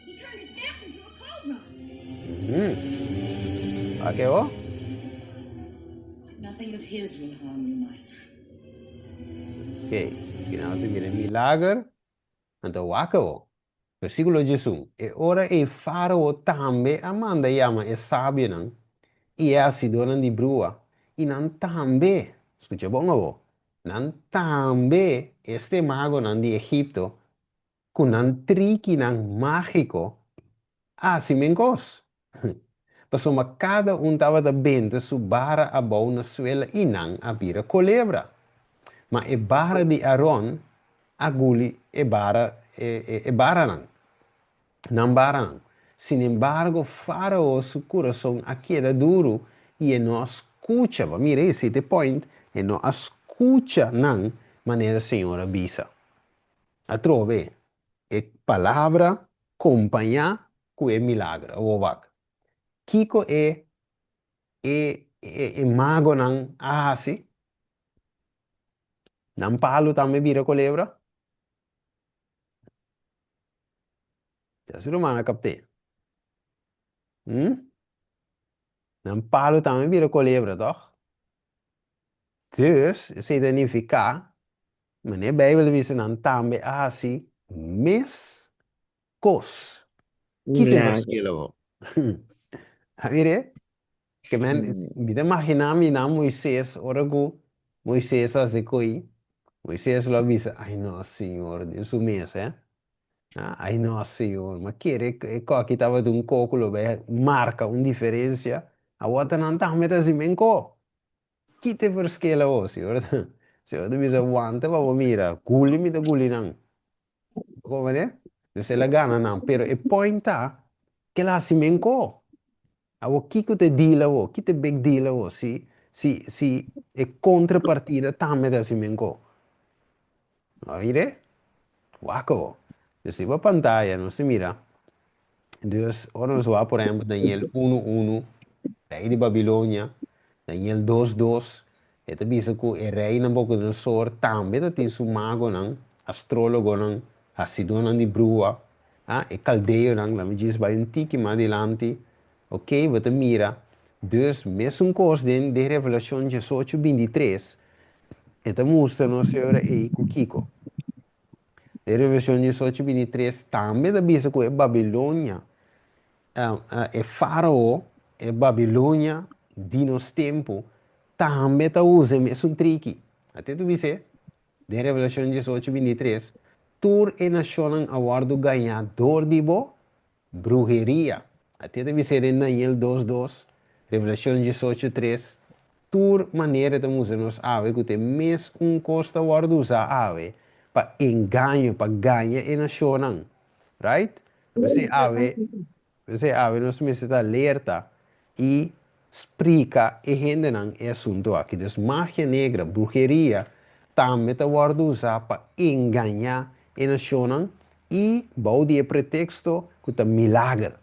He turned his staff into a cobra. Aqui, ó. Nothing of his will harm you, my son. Ok. Final você mira milagre. Então, acabou. Versículo 11. E ora e faraó também amanda chama e sábio não. E é a Sidona de brua. E não também. Escuta bom, avô. nan tambe este mago nan de Egipto, con nan triki nan mágico, assim mencos. Pasoma cada um tava da bente su bara a bau na suela e nan a bira colebra. Ma e bara de Aaron, aguli e bara nan. Não bara. Sin embargo, Faraó, su coração aqui era duro e não escuta. Mira, esse é o point. E não escuta, não, maneira senhora bisa. A trove, é palavra acompanhar com o milagre. O vac. Kiko é mago, não, sim. Não palo também vira colebra. Já se romana capte. Não palo também vira colebra, toch? Dus, significa, meneer Bijbel wist dan tambe asi, mis kos. Kite Milagre. verschillen we. Mire, que men, vida imaginami na Moisés, orago, Moisés hace coi, Moisés lo avisa, ai no, Senhor, Deus o mês, ai no, Senhor, mas querer que aqui tava de um cálculo, marca uma diferença, a outra não tá, mas assim, menco. Kite verschillen we, Senhor. Senhor, tu bisa wante, mas mira, guli mi da guli nang. Come ne? Tu se la gana nang, pero e point ta, que la si menko. Awo kiko te dila wo, kite big dila wo, si e contrapartida tamme da si menko. Oire? Wako. Dus die op pantalla, no se mira. Dus, ora nos va, por ejemplo, Daniel 1:1, rei di Babilonia, Daniel 2:2, e te bisa ku e rei Nabucodonosor, tambe dat in su mago nang, astrologo nang, hasido nang di brua, e caldeo nang, la mi diz vai un tiki ma adilanti, ok, wat te mira. Dus, mes un cos de Revelación 18:23, e te mostra no senhora e kukiko. De Revelación 18:23, tambe da bisa ku e Babilonia, e Faraó, e Babilônia, di nos tempo, também tá usando mesmo trick. Até tu visse, de Revelação 18:23, tur e nacionam awardo ganhador de bo, brujeria. Até tu visse em Daniel 2:2, Revelação 18:3, tur maneira de usar nos ave, que tem mesmo costa awardo usar ave, para engano, para ganhar e nacionam. Right? Você ave, você ave, nós precisamos alerta e explica e gente não é assunto aqui. Dus magia negra, brujeria, também está guarda usar para enganar a nação e bom dia pretexto que está milagre.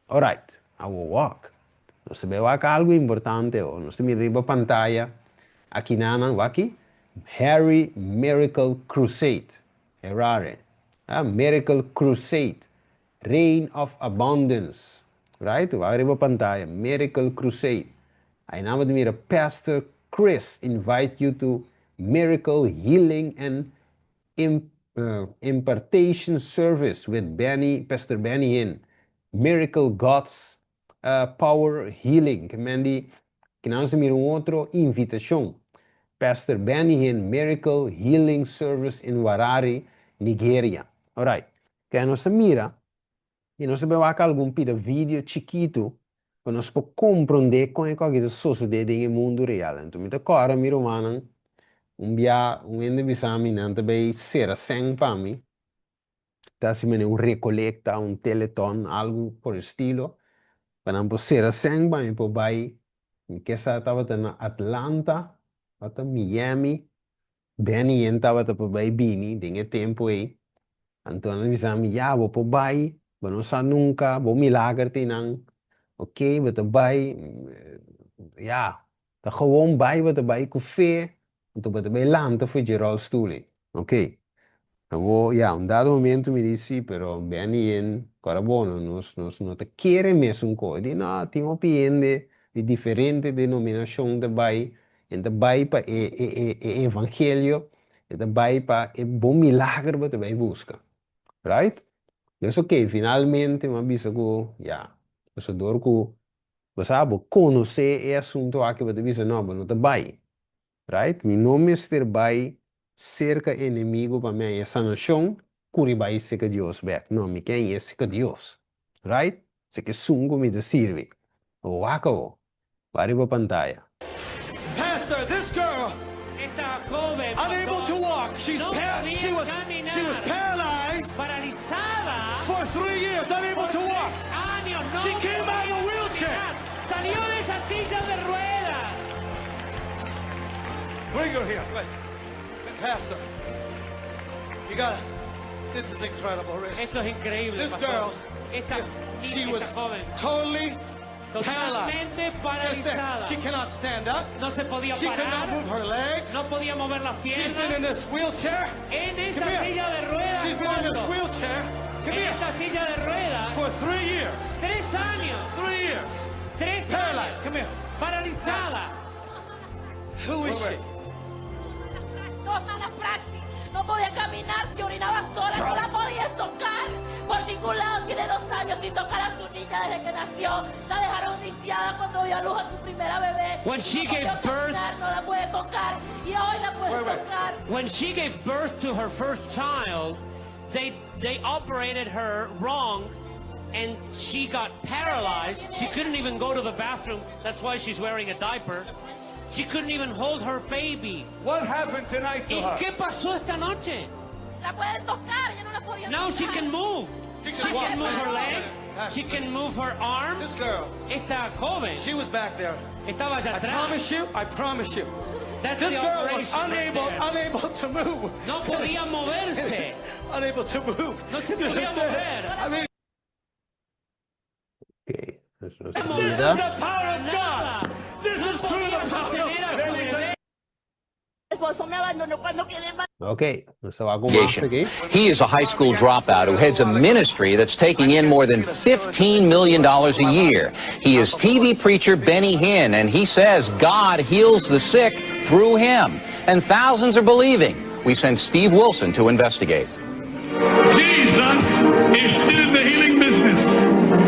Alright, I will walk. Nós sabemos que algo importante, nós temos riba pantalla, aqui não, aqui, Harry Miracle Crusade. É raro, Miracle Crusade. Reign of Abundance. Right? Waar hebben we pantalla? Miracle Crusade. I now with me, Pastor Chris invite you to Miracle Healing and Impartation Service with Pastor Benny Hinn. Miracle God's Power Healing. Que nós temos outra invitação. Pastor Benny Hinn, Miracle Healing Service in Warari, Nigeria. Alright. Que nós mira. E nós sabemos que algum vídeo chiquito para nós compreender como é que isso sucede no mundo real. Então, me agora, mi romano, dia, ende bisaminante bem ser sem para mim, tá se me recolecta, teleton, algo por estilo, para não ser sem para mim, por vai, que estava na Atlanta, até Miami, Benny estava por vai Bini, tinha tempo aí, então nós bisami, já vou por vai, não sabe nunca, vou milagre tinang, ok, wat erbij, ja, er gewoon bij wat erbij koffie, en toen wat erbij landen voor je rolstoel, ok. Então, ja, dado momento me disse, pero bem en, cara bueno, nos te quiere mesmo coisa, de não, tem opinião de diferente denominação daarbij, en daarbij para evangelho, en daarbij para bom milagre wat erbij busca, right? Dus ok, finalmente, ma bisa ko, ja, so dor ko, basabo, conhecer é assunto aqui, você bisa, não, mas não tá bem. right? Mi nome Mr. Bai, cerca inimigo para mim, essa nação, curibai se que Deus back. Não, me quem é se que Deus, right? Se que sungo me de sirve. Wako, pare para pantalla. Pastor, this girl, Esta joven, unable to walk. She was caminar, paralyzed paralizada for 3 years, unable to walk. años, no She came out of a podía wheelchair. caminar. Salió de esa silla de ruedas. Bring her here. Wait. Pastor, you gotta, this is incredible, Rick. Esto es increíble, This pastor. girl, Esta, she esta was joven, totally paralyzed. totalmente Understand? paralizada. She cannot stand up. No se podía She cannot move parar, her legs. no podía mover las She's been in piernas. this wheelchair. En esa Come here. silla de ruedas, She's been in this ¿cuánto? wheelchair. Come En here. esta silla de ruedas, For 3 years. 3 años, 3 years. 3 Paralyzed. años, Come here. paralizada. Who is she? Dos malas praxis. No podía caminar, se orinaba sola, no la podía tocar. Por ningún lado, tiene 2 años sin tocar a su niña desde que nació. La dejaron lisiada cuando dio a luz a su primera bebé. When she No podía gave birth- caminar, no la puede tocar. Y hoy la puede Wait. tocar. When she gave birth to her first child, they operated her wrong and she got paralyzed. She couldn't even go to the bathroom. That's why she's wearing a diaper. She couldn't even hold her baby. What happened tonight to ¿Y her? qué pasó esta noche? La pueden tocar, ella no la podía Now tocar. she can move. She can move her legs. She can move her arms. This girl, Esta joven she was back there. estaba allá I atrás. promise you. That's This the girl was operation right there. unable to move. No podía moverse. Unable to move. No se You podía understand? mover. I mean, Ok, eso es this is vida. the power of God. This is truly the power of God. El esposo me abandonó cuando quiere el Ok, nos va con más aquí. He is a high school dropout who heads a ministry that's taking in more than $15 million a year. He is TV preacher Benny Hinn, and he says God heals the sick through him. And thousands are believing. We sent Steve Wilson to investigate. Jesus is still in the healing business.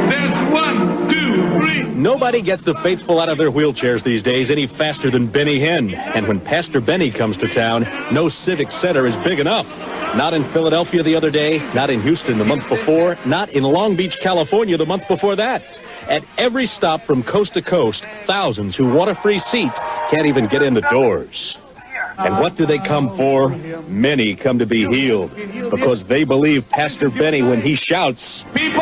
There's 1, 2, 3. Nobody gets the faithful out of their wheelchairs these days any faster than Benny Hinn. And when Pastor Benny comes to town, no civic center is big enough. Not in Philadelphia the other day, not in Houston the month before, not in Long Beach, California the month before that. At every stop from coast to coast, thousands who want a free seat can't even get in the doors. And what do they come for? Many come to be healed because they believe Pastor Benny when he shouts. People,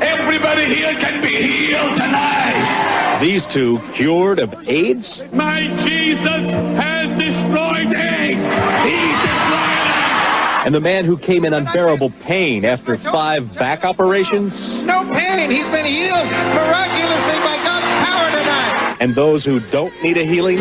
everybody here can be healed tonight. These two cured of AIDS? My Jesus has destroyed AIDS. He's destroyed it. And the man who came in unbearable pain after 5 back operations? No pain. He's been healed miraculously by God's power tonight. And those who don't need a healing?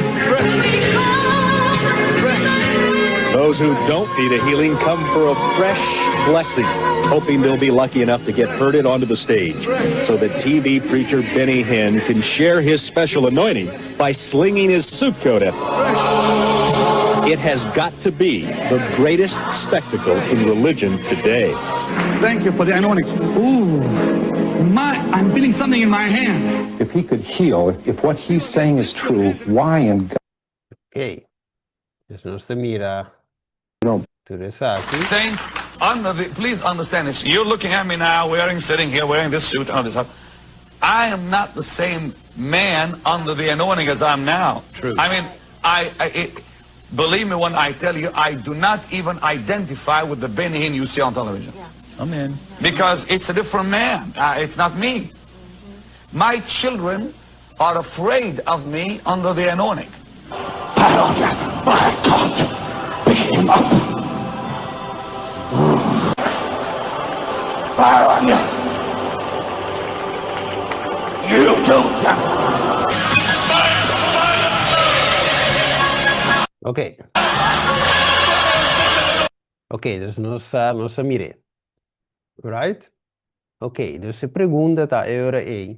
Those who don't need a healing come for a fresh blessing, hoping they'll be lucky enough to get herded onto the stage so that TV preacher Benny Hinn can share his special anointing by slinging his suit coat at them. It has got to be the greatest spectacle in religion today. Thank you for the anointing. Ooh, I'm feeling something in my hands. If he could heal, if what he's saying is true, why in God? Ok, eso no se mira. No. Teresa aquí. Saints, please understand this. You're looking at me now, sitting here wearing this suit and all this stuff. I am not the same man under the anointing as I'm now. True. I mean, believe me when I tell you, I do not even identify with the Benny Hinn you see on television. Yeah. Amen. Because it's a different man. It's not me. My children are afraid of me under the anointing. Pick him up. You don't Ok. Ok, dus nos mire. Right? Ok, dus de pergunta tá agora é: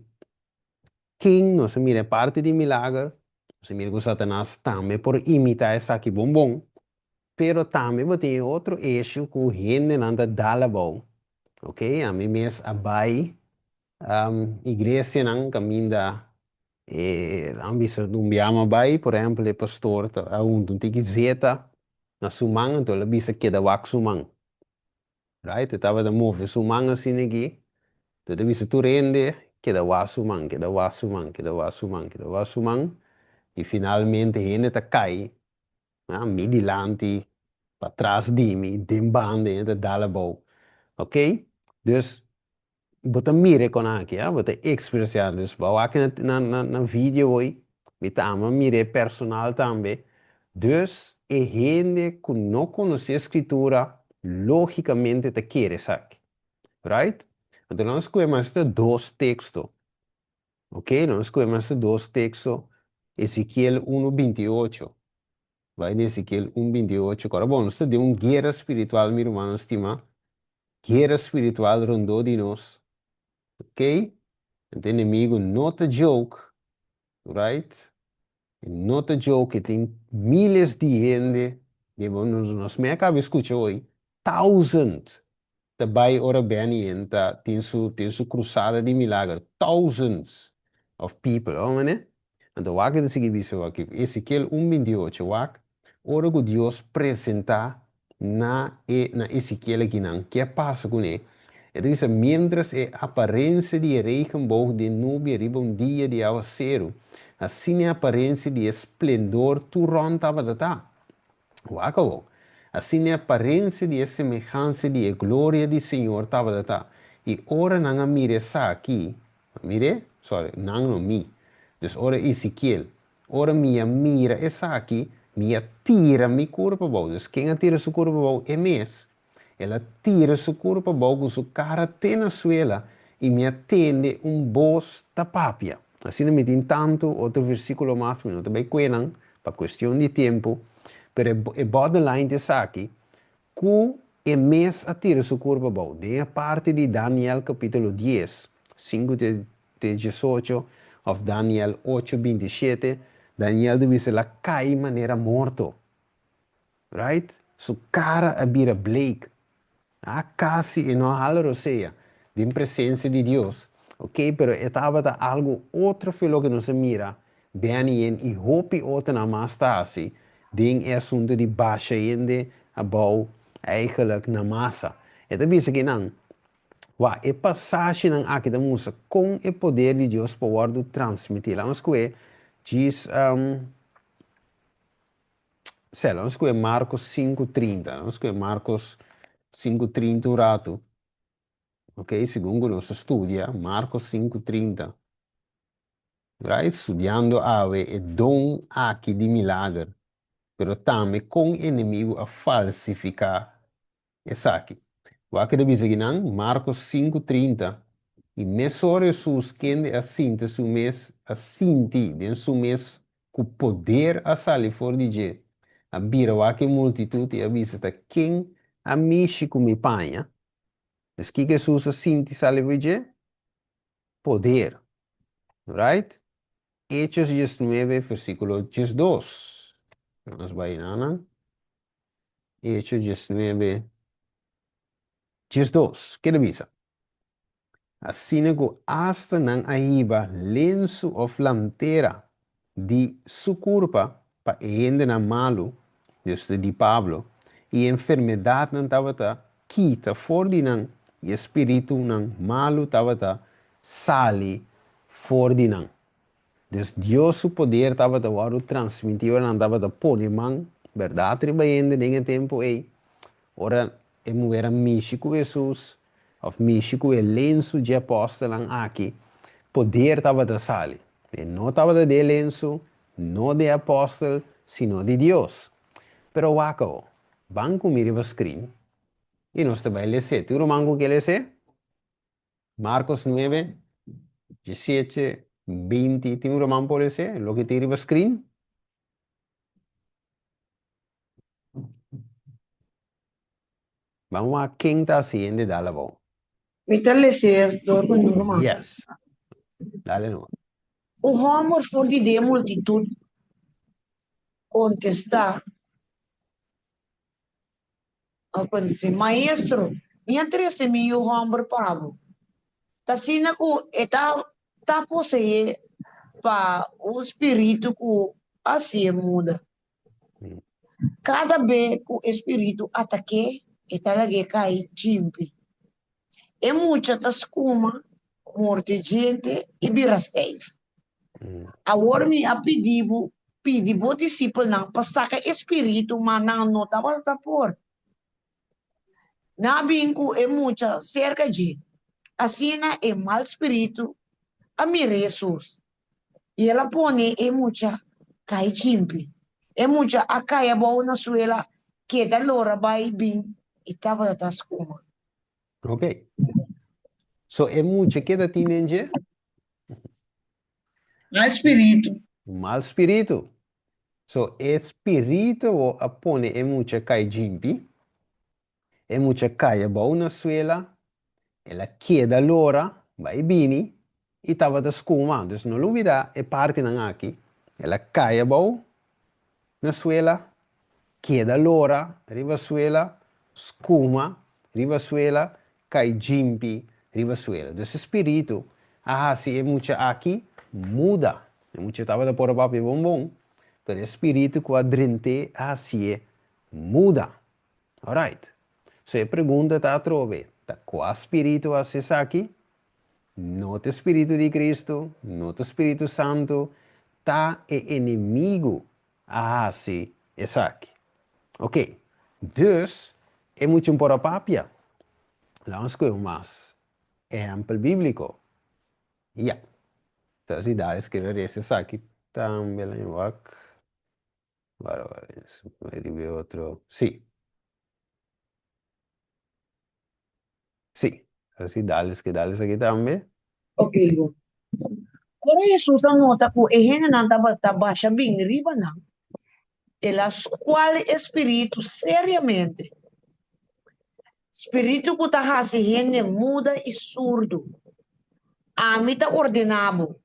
quem nos mire parte de milagre? Nos mire que Satanás também por imitar essa aqui bombom, pero também tem outro eixo que o gente anda dala bom. Ok, a mim mesmo abai igreja não caminha Dan bisa dumbiama bai, por exemplo, o pastor a tem que zeta na sumang, então ele bisa queda wak sumang. Right? Tava da move sumang assim aqui. Então bisa tu rende, queda wak sumang, queda wak sumang, queda wak sumang, queda wak sumang. E finalmente ele tá cai, mi dilanti, para trás de mim, dem bande, ele dá bom. Ok? Dus bota mire con aqui, bota experienciar. Dus bouw aqui na vídeo hoje, me tama mire personal também. Dus e gente que não conhece a escritura, logicamente te quer, sabe? Right? Então nós escolhemos estes dois textos. Ok? Nós escolhemos estes dois textos. Ezequiel 1:28. Vai de Ezequiel 1:28. Agora, bom, nós temos uma guerra espiritual, meu irmão, estima. Guerra espiritual rondou de nós. Ok? O inimigo not a joke, right? Not a joke, tem milhares de gente, que nos me acaba de escuchar hoje, thousands, também ora bem, tem sua cruzada de milagre, thousands of people, né? Então, o que é isso aqui? Ezequiel 1:28, ora que Deus apresentar na Ezequiel aqui, que passa com ele? Então, mientras a aparência de regenboog de nube arriba dia de aguacero, assim a aparência de esplendor turrón estava a dar. Uau! Assim a aparência de semelhança de glória do Senhor estava a dar. E ora não mire essa aqui, não mi. Dus ora Ezequiel, ora minha mira essa aqui, minha tira mi corpo bom. Dus quem atira seu corpo bom é mês. Ela tira seu corpo com sua cara na suela e me atende voz da papia. Assim me tem tanto outro versículo mais, mas não também quenan, para questão de tempo. Pero é borderline de aqui, que é mês atira seu corpo bom. De a parte de Daniel capítulo 10, 5 de 18, of Daniel 8:27, Daniel deve ser cai de maneira morto. Right? Sua cara abira Blake. Casi não algo seja, de presença de Deus, ok? Pero estava algo outro filo que não se mira, bem e hope outra na mais está assim, de assunto de baixa ainda, abau eigenlijk na massa. Então bisa que não, é passagem não aqui da música com o poder de Deus para o transmitir. Vamos ver, diz, vamos ver Marcos 5:30, vamos ver Marcos 5:30 un rato. Ok, segundo nos studia, Marcos 5:30. Right? Studiando ave e don aqui de milagre, pero também com inimigo a falsificar essa aqui. O que deve dizer Marcos 5:30. E mesmo Jesus quem assinta su mes assinti den su mes com poder a salir fora de je. A bira o que multitude a visita quem amici com mi panha. Mas que Jesus assinti salir fora de je? Poder. Right? Hechos 19, versículo 12. Vamos bainar. Hechos 19, 12. Que avisa? Assim que hasta não aiba lenço ou flanteira de sua culpa para ainda na malo, desde de Pablo, e enfermidade não estava quita fora de não, e espírito não malo estava sali fora de não. Dus Deus o poder estava a transmitir, não estava a pôr mão, verdade, trabalhando em tempo aí. Ora, era México Jesus, of México é lenço de apóstolo aqui, poder estava a salir. Não estava de lenço, não de apóstolo, sino de Deus. Pero wako, banco mira o screen, e nós também lê. Tu não manco que lê? Marcos 9, 17, 20, tem um manco lê? Lo que tem o screen? Vamos a quem está haciendo de dar bom. Yes. Dale no. O homem for de multitud contestar. Quando diz, maestro, minha 13.000 homem pago. Tá sina ko eta posee para o espírito que assim muda. Cada vez que o espírito ataque, está lá que cai chimpi. E muita tas kuma, morte gente e birastei. Agora me a pedir o discípulo não passar espírito, mas não notava da por. Na vinco é muita cerca de. Assim é mal espírito, a mim Jesus. E ela põe é muita cai chimpi. É muita a caia boa na suela, que da lora vai bem e tava das kuma. Ok. So, é muito que da tinenge? Mal espírito. Mal espírito. So, espírito o apone é muito cai jimpi. É muito cai boa na suela. Ela queda lora, vai bem e tava da skuma. Dus não olvida, é parte não aqui. Ela cai boa na suela. Queda lora, riva suela, skuma, riva suela, cai jimpi, riva suela. Dus espírito, se é muito aqui, muda. É muito tava da por papi bombom, pero espírito quadrante, assim muda. Alright. So, a pergunta está a trove. Qual espírito assim aqui? Não o espírito de Cristo, não o Espírito Santo, tá é inimigo. Assim, é aqui. Ok, dus é muito importante papia. Vamos ver mais exemplo bíblico. Ja, então se dá escrever esse aqui também em wak. Vai ver outro. Sim. Sim, assim dá-lhes aqui também. Ok, bom. Agora Jesus nota que a gente não está baixa bem riba, não. Ela escolhe espírito seriamente. Espírito que está gente muda e surdo. A mim está ordenado.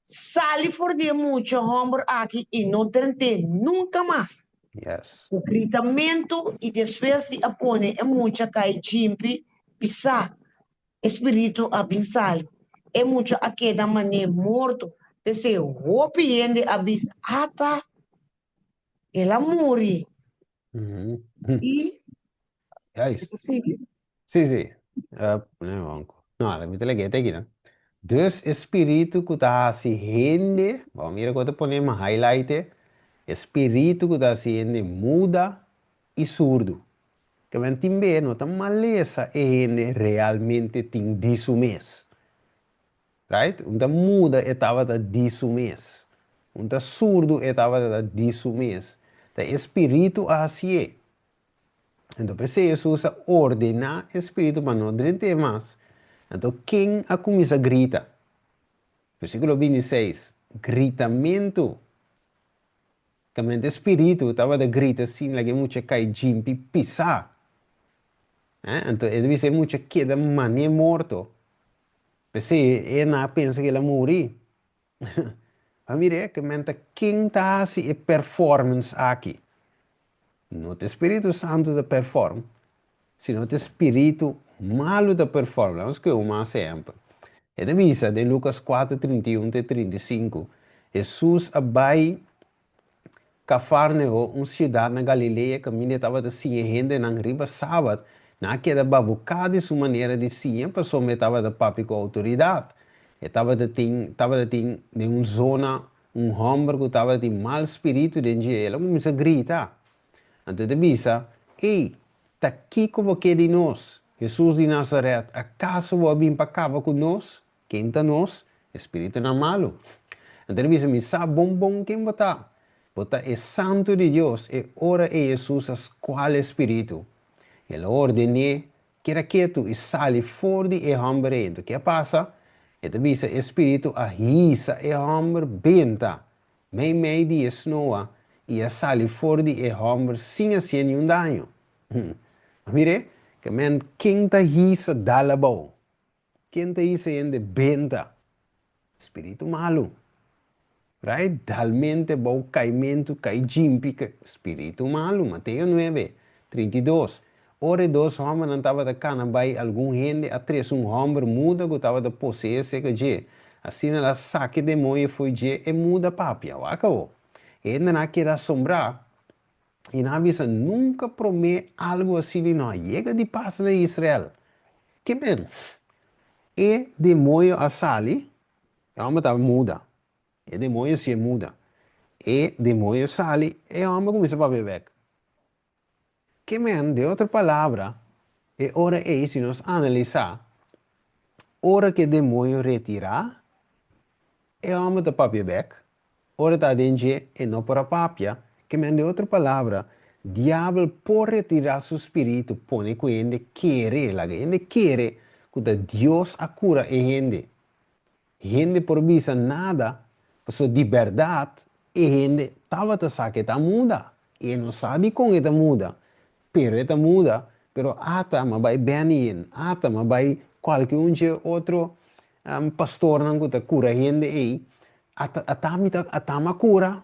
Sale for de muito homem aqui e não tem nunca mais. Yes. O gritamento e depois de apone é muito cai chimpi, pisar. Espírito a pensar. É muito a queda mané morto. Pensei, hopiende a bis ata. Ela morre. E Yes. sim. Sim. Não, la vita legge aqui, né? Dus espírito que está se rende, vamos ver quando ponemos highlight, espírito que está se rende muda e surdo. Que vem também, não tá maleza e rende realmente tem disso mês. Right? Então muda estava da disso mês. Então surdo estava da disso mês. O espírito assim é. Então, Jesus ordena o espírito para não drente mais. Então, quem a começa a gritar? Versículo 26. Gritamento. Que o espírito estava a gritar assim, que muito cai jimpi pisar. Então, ele disse muito queda mané morto. Porque ele não pensa que ele morreu. A mire que mente quem está assim a performance aqui. Não o Espírito Santo da perform, sino o Espírito malo da perform. Vamos que um exemplo. É da visa de Lucas 4, 31 e 35. Jesus abai Cafarneo, cidade na Galileia, que a estava assim, gente na riba sábado, naquela babucada de sua maneira de ser, a pessoa estava da papi com autoridade. Estava de uma zona, homem que estava de mau espírito dentro de ela, começa a gritar. Então, de visa, ei, está aqui como que de nós, Jesus de Nazaré, acaso vai vir para cá com nós? Quem está nós? Espírito não malo. Então, de visa, me sabe bom quem botar. Botar é santo de Deus, e ora é Jesus a qual espírito. Ele ordene, que era quieto e sale fora de homem. Então, o que passa? E de visa, espírito a risa e homem benta. Meio de snoa. E a sali fora de homem sem fazer nenhum dano. Mire, que quem está risa dá la boa. Quem está risa é de benta. Espírito malo. Right? Talmente bom caimento, cai jimpi, espírito malo. Mateus 9, 32. Ora, dois homens não estavam de cana, vai algum gente, a três homem muda que estava de posseer, que Assim ela saque demônio foi de e muda papia, acabou. E não quer assombrar. E na visa nunca promete algo assim de nós. Chega de paz na Israel. Que bem. E demônio a sali, a alma tá muda. E demônio se muda. E demônio sali, e a alma começa a beber. Que bem, de outra palavra, e ora é se nós analisar, ora que demônio retirar, e a alma tá beber. Ora tá dentro e não para papia. Que bem, de outra palavra, diabo por retirar seu espírito, põe que ele quer, ele quer que Deus a cura em gente. Gente por visa nada, sua liberdade, e gente estava a saber que está muda. E não sabe como está muda. Pero está muda, pero ata mas vai bem ata mas vai qualquer outro pastor não está cura gente aí. Ata ma cura.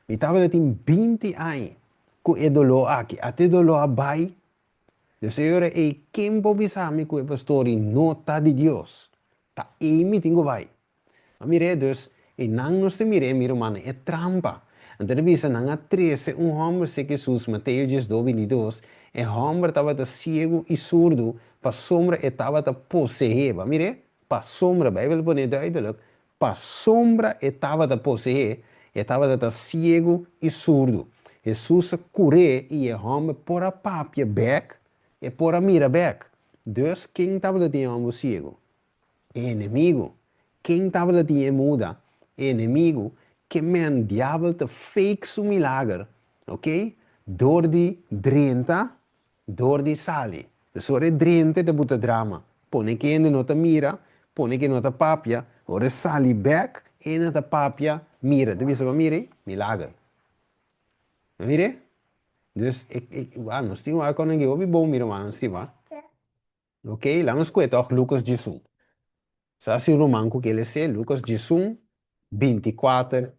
Me estava tem 20 anos que é dolor aqui, até dolor vai. O Senhor é quem pode saber que o pastor não está de Deus. Tá aí me tenho vai. Mire, dus, e não nos mire, miro, mano, é trampa. Então, bisa, não há 13, homem se que Jesus, Mateus 22, e homem estava cego e surdo, para sombra estava possuído. Mire, para sombra, a Bíblia põe duidelijk, para sombra estava possuído, estava cego e surdo. Jesus curou e o homem por a papia back, e por a mira back. Dus, quem estava de homem cego? Inimigo. Quem estava lá tinha muda? Inimigo. Que men diabo te fake su milagre. Ok? Door die 30, door die sali. Sore 30 te buta drama. Pone que ainda não te mira, pone que não te papia, ora sali back, e não te papia, mira. Tu viste mire? Milagre. Mire? Dus nós temos uma coisa que eu vi bom, mira, mano, sim, va? Ok? Lá nos cuenta, Lucas 18. Se o manco que ele se Lucas 18, 24,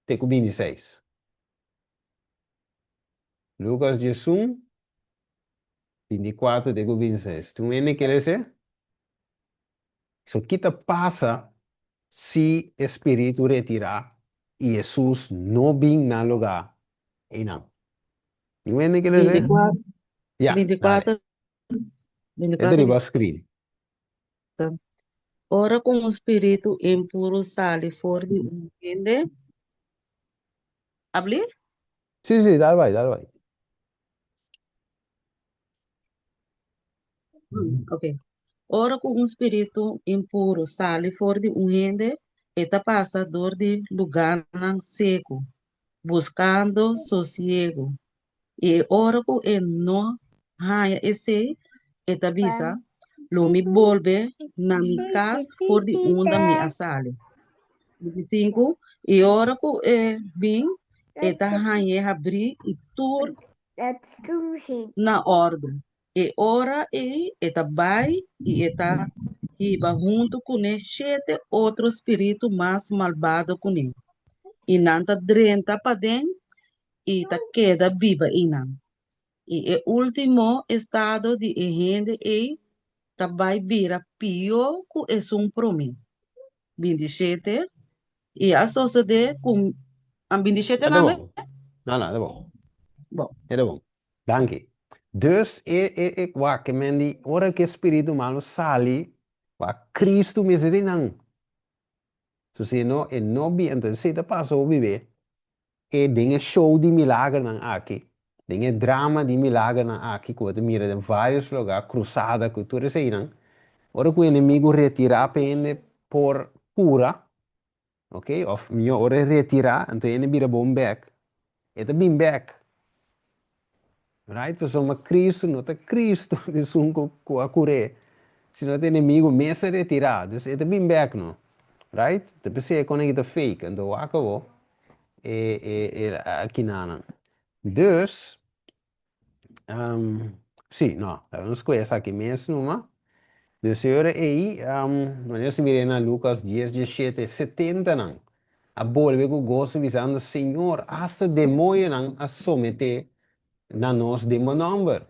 teco 26. Lucas 18, 24, teco 26. Tu vende que ele se? So, kita passa se espírito retirar e Jesus não vem na lugar. E não. Tu vende que ele se? 24, Yeah, 24, dale. É 24, derriba o screen. Ora com o espírito impuro sale fora de um gente. Abrir? Sì, dale vai, dale vai. Ok. Ora com um espírito impuro sale fora de um gente, eta passa dor de lugar não seco, buscando sossego. E ora com e não haya esse, eta bisa, lo me volve na mi casa fora de onde me asale. 25. E ora com e vim, eta haya abrir e tur na ordem. E ora e eta vai e eta iba junto com ele sete outro espírito mais malvado com ele. E nanta drenta para dentro e ta queda viva inam. E o último estado de gente e ta vai vira pior que é um promim. 27. E a sociedade com a 27 Tá não é? bom. Não, tá bom. Bom. É tá bom. Danke. Dus, qua que mendi, ora que espírito malo sali, qua Cristo me se não. So, se não, e não bi, então, se te passou viver, e dinge show de milagre nan aqui, dinge drama de milagre nan aqui, que você mira em vários lugares, cruzada, que tudo isso aí, não. Ora que o inimigo retirar pende por cura, ok? Of melhor, ora retirar, então ele vira bom back. Ele bem back. Right? Pessoal, mas Cristo, não está Cristo, de sunco com a cura. Se não tem inimigo, mesa retirado, ele bem back, não. Right? Então, você é conectado fake, então acabou. Aqui não. Dus, sim, não, vamos começar aqui mesmo, não? De Senhor aí, nós miramos na Lucas 10, 17, 70, não. A volve com gosto visando, Senhor, hasta demônio não a someter na nós de meu nome.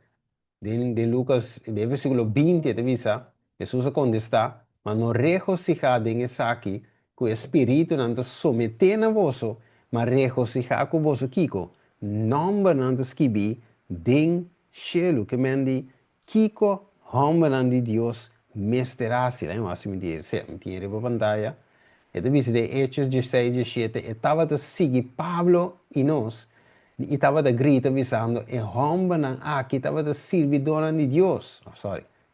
De Lucas, de versículo 20, te visa, Jesus a contestar, mas não regocijar em essa aqui, que o Espírito não te someter na vosso, mas regocijar com vosso Kiko. Nombre não te esquibi, den cielo, que mendi, Kiko, homem não de Deus, mesterasi, né? Mas me dizer para pantalla. Então, viste de Hechos 16, 17, estava a seguir Pablo e nós, e estava a gritar, avisando, e homem aqui estava a servidor de Deus,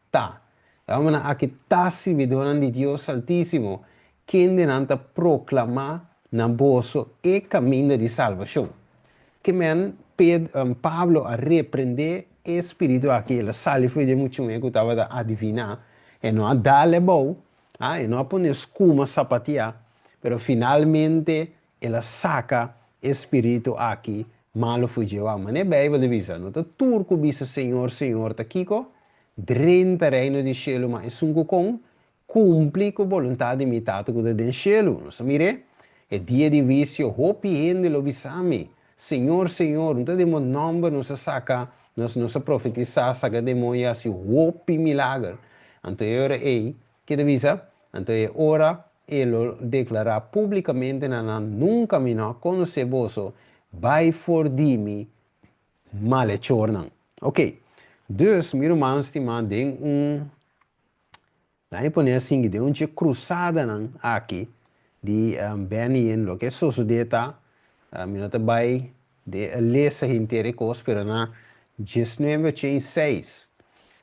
tá. Homem aqui está servidor de Deus Altíssimo, que não proclamar na bolso e caminho de salvação. Que Pablo a repreender o espírito aqui, ele sale foi de muito que estava a adivinhar, e não a dar bom, e não a poner escuma sapatear, pero finalmente ele saca o espírito aqui, malo foi de mas não é bem, ele diz, não está turco, bisa Senhor, Senhor, tá Kiko, drenta reino de cielo, mas sungo com, cumpre com a vontade imitada que do cielo, não se mire? É dia de vício, hopi hende lo bisami. Senhor, Senhor, não temos nome, não se saca, não se profetizar, saca demônio, assim, hopi milagre. Então, ora que devisa, então, ora, ele declarar publicamente, nunca me não conhecer vosso, vai for di mi, malechornan. Ok, dus, meu irmão, estimado, tem daí põe assim, de onde cruzada aqui, de Benin, lo que sucedeta, minuto vai de lesa inteira coisa, pero na 1906,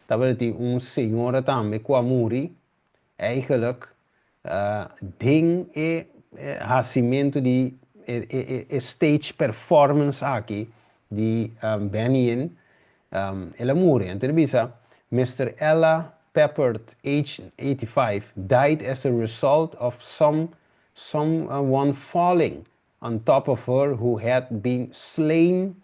estava de senhora também com a muri, eigenlijk, ding nascimento de stage performance aqui, de Benin, ela muri, entrevista, Mr. Ella Peppert, age 85, died as a result of someone falling on top of her who had been slain,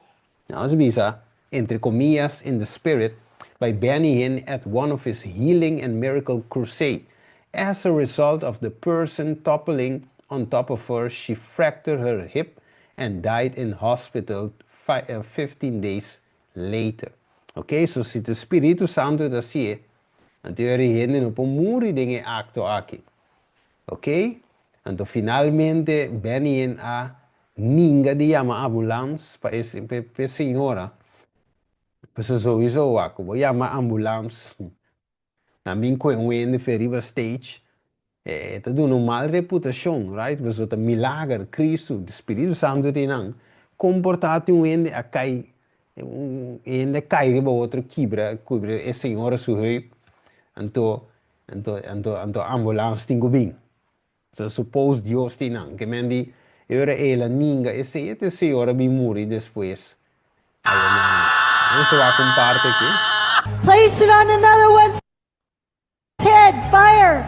entre comillas, in the spirit, by Benny Hinn at one of his healing and miracle crusade. As a result of the person toppling on top of her, she fractured her hip and died in hospital 15 days later. Ok, so se o Espírito Santo está assim, então a gente não pode morrer em acto aqui. Ok? Então finalmente vem a ninguém de chama ambulância para a senhora. Pessoas sowieso aqui, vou chamar ambulância. Também com um ferido stage. Está dando uma mal reputação, right? Pessoas está milagre, Cristo, o Espírito Santo tem não. Comportar-te a cair, ainda cair para outro quebra a senhora sujeito. Então a ambulância tem que vir. So suppose Deus tem não, que mendi, ora ela ninguém, esse é senhora vai morrer depois. Vamos lá com parte aqui. Place it on another one's head. Fire.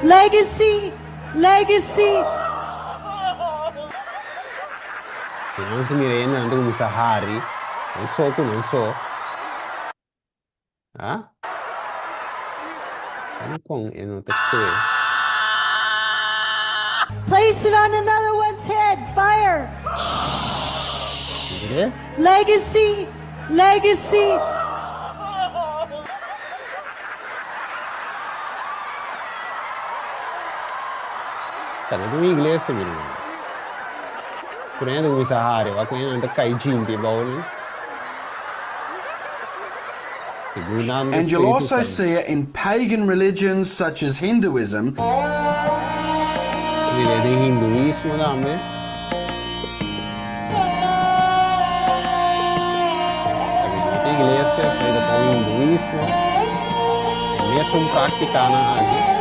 Legacy. Legacy. Não se mire ainda, não começa a Harry. Não sou. Ah? Ano pong Place it on another one's head. Fire. Dire? Legacy. Legacy. Tanto com inglês, meu irmão. Por aí, começa a Harry, vai com ele, não cai de baú. And you'll also see it in pagan religions such as Hinduism. Hinduismo também. A igreja feita para o hinduísmo. É mesmo praticando aqui.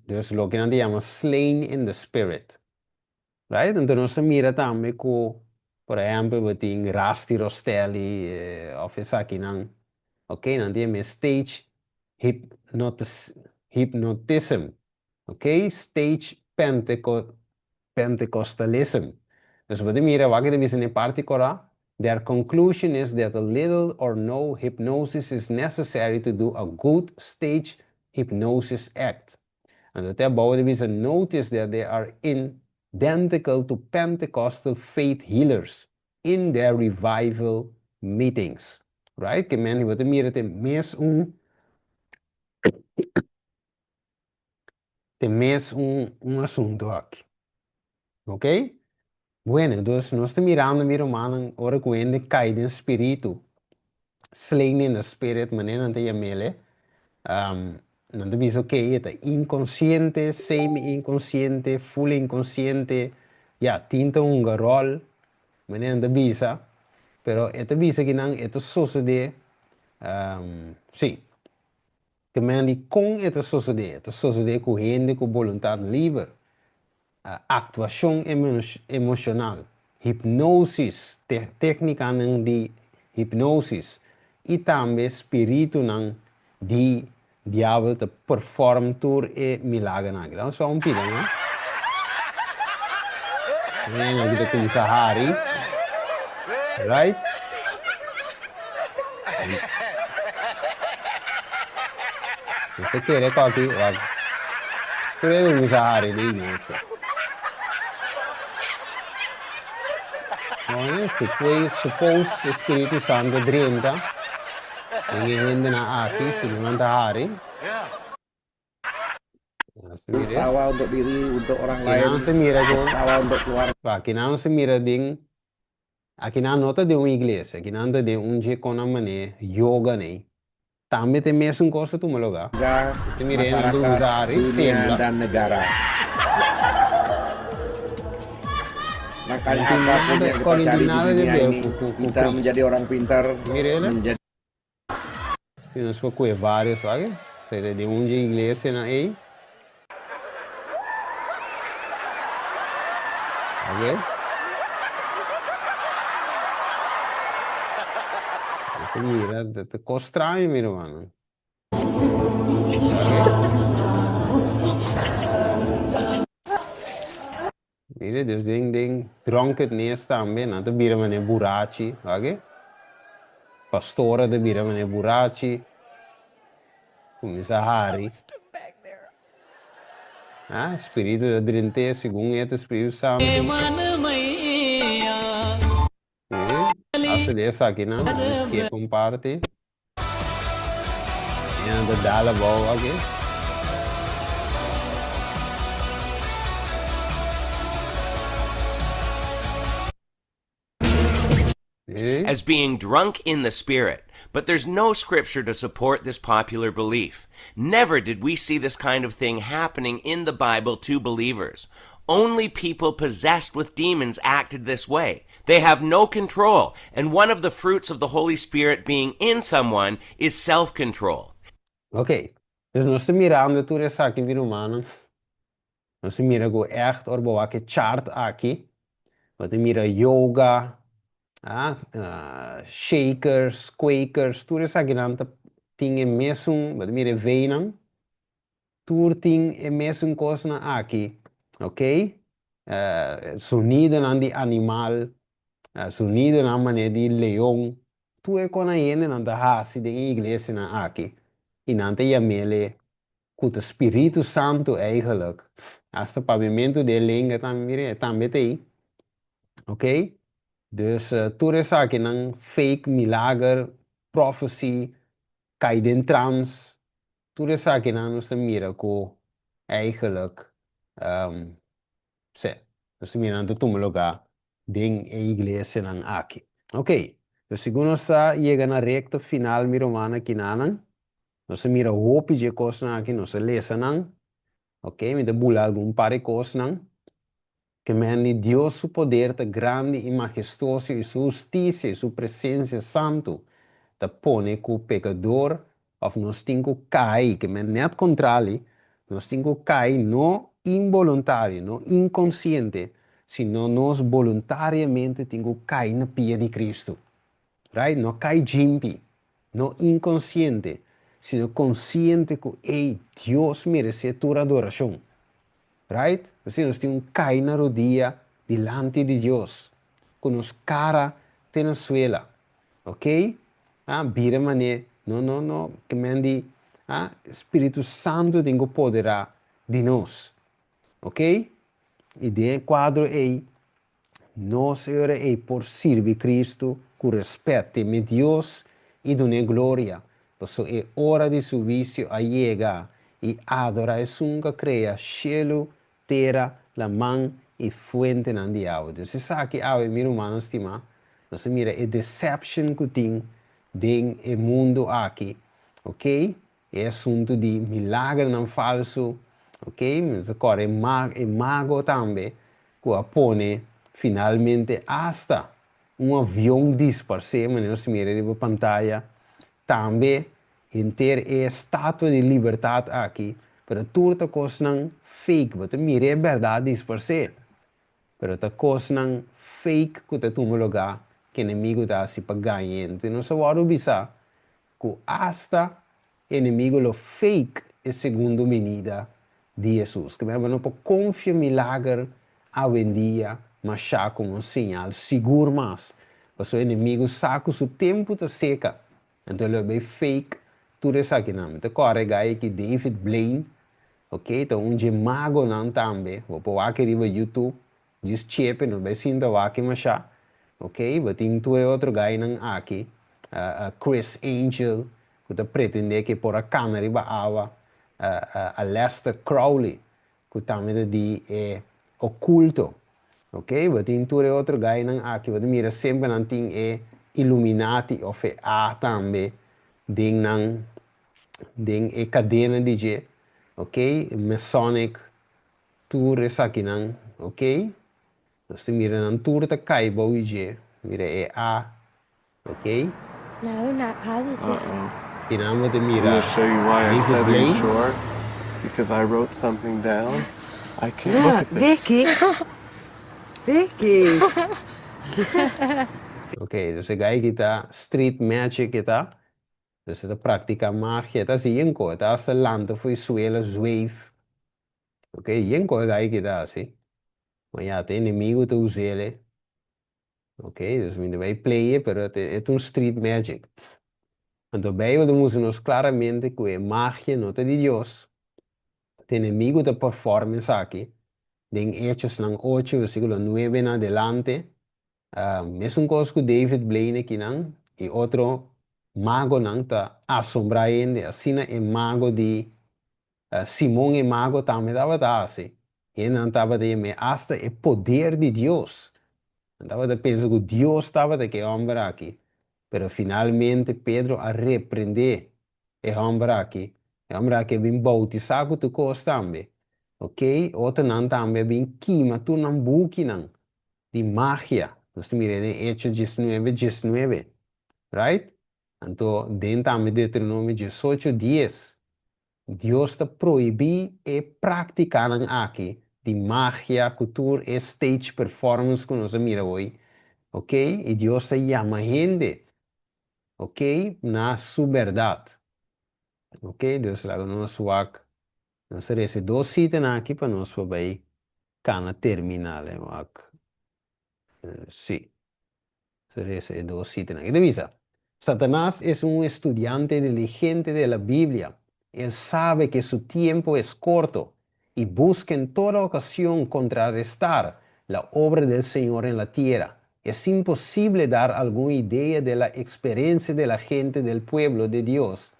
Dus lo que llama slain in the spirit. Right? Então nós mira também com, por exemplo, tem Rasti Rostelli, of essa aqui não. Ok, não tem stage hypnotism, okay? Stage Pentecostalism. Dus wat mira wat er is in particular, their conclusion is that a little or no hypnosis is necessary to do a good stage hypnosis act. And that about is a notice that they are identical to Pentecostal faith healers in their revival meetings. Right? Que men wat mira tem mes un asunto aqui. Ok? Bueno, dus nós estamos mirando, mano, ora que cair em espírito, slain in the spirit, maneira não tem mele, não te diz ok, é inconsciente, semi-inconsciente, full inconsciente, ja, tinta rol, maneira não te bisa, pero é te bisa que não, é te sucede, sim, que men com é te sucede com gente com vontade livre. Actuação emocional, hipnosis, técnica de hipnosis e também espírito de diabo te perform tour e milagre. Então só pila, né? Né, kita com Sahari, right? Você quer qual aqui? Quer com Sahari de igreja. Olha, se foi suposto o Espírito Santo drinta, ninguém na aqui, se não anda hari. Tawa untuk diri, untuk orang lain. Kinang semira ko. Tawa untuk keluarga. Kinang semira ding. Kinang nota de uma igreja, kinang de je kona mane yoga ne. Também tem mesmo coisa tu maloga. Masyarakat, dunia dan negara. Makanya apapun yang kita cari di dunia ini, kita menjadi orang pintar, menjadi... Se nós for com vários, sabe? Se de igreja na aí. Ok? Você mira, te constrói, meu irmão. Mire, dus ding, drunkenness também, não te bira mane burachi, ok? Pastora te bira mane burachi. Começa a hari. Espírito da drinte, segundo é o Espírito Santo. Asa dessa aqui, não? Escape um parte. E anda dala boa, ok? As being drunk in the Spirit, but there's no scripture to support this popular belief. Never did we see this kind of thing happening in the Bible to believers. Only people possessed with demons acted this way. They have no control, and one of the fruits of the Holy Spirit being in someone is self-control. Ok, dus nós estamos mirando tudo isso aqui, humano. Nós estamos mirando echt orbo aqui chart aqui. Nós estamos mirando yoga. Shakers, Quakers, tudo isso aqui não tem mesmo, mas mire veinam, tudo tem mesmo coisa aqui, ok? Sonido não de animal, sonido não maneira de leão, tudo é quando a gente não está assim de igreja aqui, e não tem amele, com o Espírito Santo eigenlijk, hasta pavimento de língua também tem, ok? Dus tudo isso aqui não fake milagre, prophecy, cair em trance, tudo isso aqui não se mira com eigenlijk, se mira no todo lugar, dentro da igreja não aqui. Ok, então segundo está chegando na recta final, mira humana aqui não, nós mira hope de coisas aqui, nós lesa não, ok, me dá bula algum par de coisas não. Que meni Deus su poder te grande e majestoso e su justiça e su presença santo te pone com o pecador of nós tingo cai, que men net contrali, nós tingo cai não involuntário, não inconsciente, sino nós voluntariamente tingo cai na pia de Cristo. Right? Não cai jimpi, não inconsciente, sino consciente que hey, Dios merece tu adoración. Right? Assim, nós temos cair na rodilha delante de Deus, com nos cara na suela, ok? Vira maneira, não, que mande, Espírito Santo tem que poder de nós, ok? E de quadro aí, nós ora é por servir Cristo, com respeito a Deus e dar glória. Por isso é hora de serviço a chegar e adorar é sunga cria cielo, terra, la mão e fuente na diabo. Você sabe que a meu humano estima, nós mira a deception que tem dentro do mundo aqui, ok? É assunto de milagre não falso, ok? Mas agora é mago também, que apone finalmente hasta avião disparse, mas nós mira na pantalla, também ter a estátua de liberdade aqui, para tudo coisa não fake, você mira a verdade disparse, para a coisa não fake que está no lugar que o inimigo está se para ganhar. Então, nós vamos ver que hasta o inimigo lo fake é segundo venida de Jesus. Que não pode confiar no milagre a dia, mas já como um sinal seguro mais. Porque o inimigo sabe que o tempo está seca. Então ele é fake, tudo isso aqui não. Então agora que David Blaine, ok? Então mago não também. Vou pôr aqui no YouTube, diz chepe, não vai sinto aqui mas já. Ok? Mas tem outro guy não aqui, Chris Angel, que pretende que por a câmera ba água, a Lester Crowley, que também é oculto. Ok? Mas tem outro guy não aqui, que mira sempre não tem Illuminati ou também, dentro a cadena de G, ok? Masonic, tudo isso aqui não, ok? Nós mira não tudo tá cai bom G, mira é A, ok? No, not positive. Tinamo de I'm mira. going to show you why I said Blaine. he's short. Because I wrote something down. I can't look at this. Vicky. Ok, dus gaya kita street magic kita. Dus kita praktika magia. Kita si yenko, kita hasta landen voor suela zweef. Ok, yenko gaya kita assim. Maar ja, het inimigo te usele. Ok, dus minder wij playen, pero het is un street magic. Então, bem, nós claramente que a magia não é de Deus. O inimigo da performance aqui, em Hechos 8, versículo 9 em adelante, mesmo coisa que David Blaine aqui, não, e outro mago não está assombrando, assim é mago de Simão é mago também estava assim. E não estava de me hasta o poder de Deus. Estava de pensar que Deus estava de que homem aqui. Pero finalmente Pedro a repreender o homem aqui. O homem aqui vem bautizar com tu coisa também. Ok? Outro não também vem queima, tu não buque não. De magia. Nós miramos em Hechos 19. Right? Então, dentro também de Deuteronômio 18:10. Deus está proibindo e praticar aqui de magia, cultura e stage performance que nós miramos hoje. Ok? E Deus está chamando gente. Ok? Na sua verdade. Ok? Deus lá no nosso wak. Nós teremos 2 sítios aqui para nós poder cana terminal. Sim. Teremos 2 sítios aqui. Revisa. Satanás es un estudiante diligente de la Biblia. Él sabe que su tiempo es corto y busca en toda ocasión contrarrestar la obra del Señor en la tierra. Es imposible dar alguna idea de la experiencia de la gente del pueblo de Dios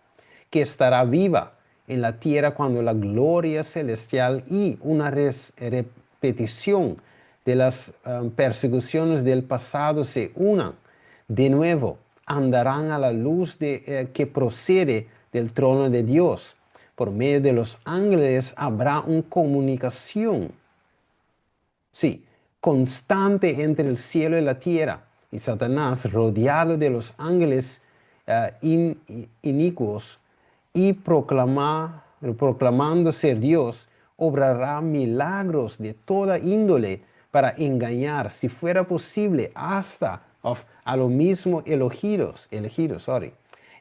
que estará viva en la tierra cuando la gloria celestial y una repetición de las persecuciones del pasado se unan. De nuevo, andarán a la luz que procede del trono de Dios. Por medio de los ángeles habrá una comunicación, sí, constante entre el cielo y la tierra. Y Satanás, rodeado de los ángeles inicuos y proclamando ser Dios, obrará milagros de toda índole para engañar, si fuera posible, hasta a lo mismo elegidos.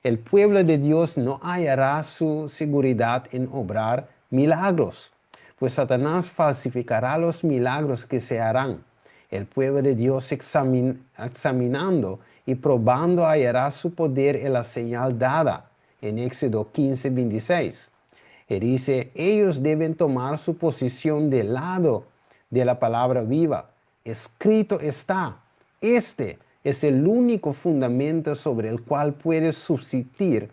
El pueblo de Dios no hallará su seguridad en obrar milagros, pues Satanás falsificará los milagros que se harán. El pueblo de Dios examinando y probando hallará su poder en la señal dada en Éxodo 15, 26. Y dice, ellos deben tomar su posición del lado de la palabra viva. Escrito está, este es el único fundamento sobre el cual puedes subsistir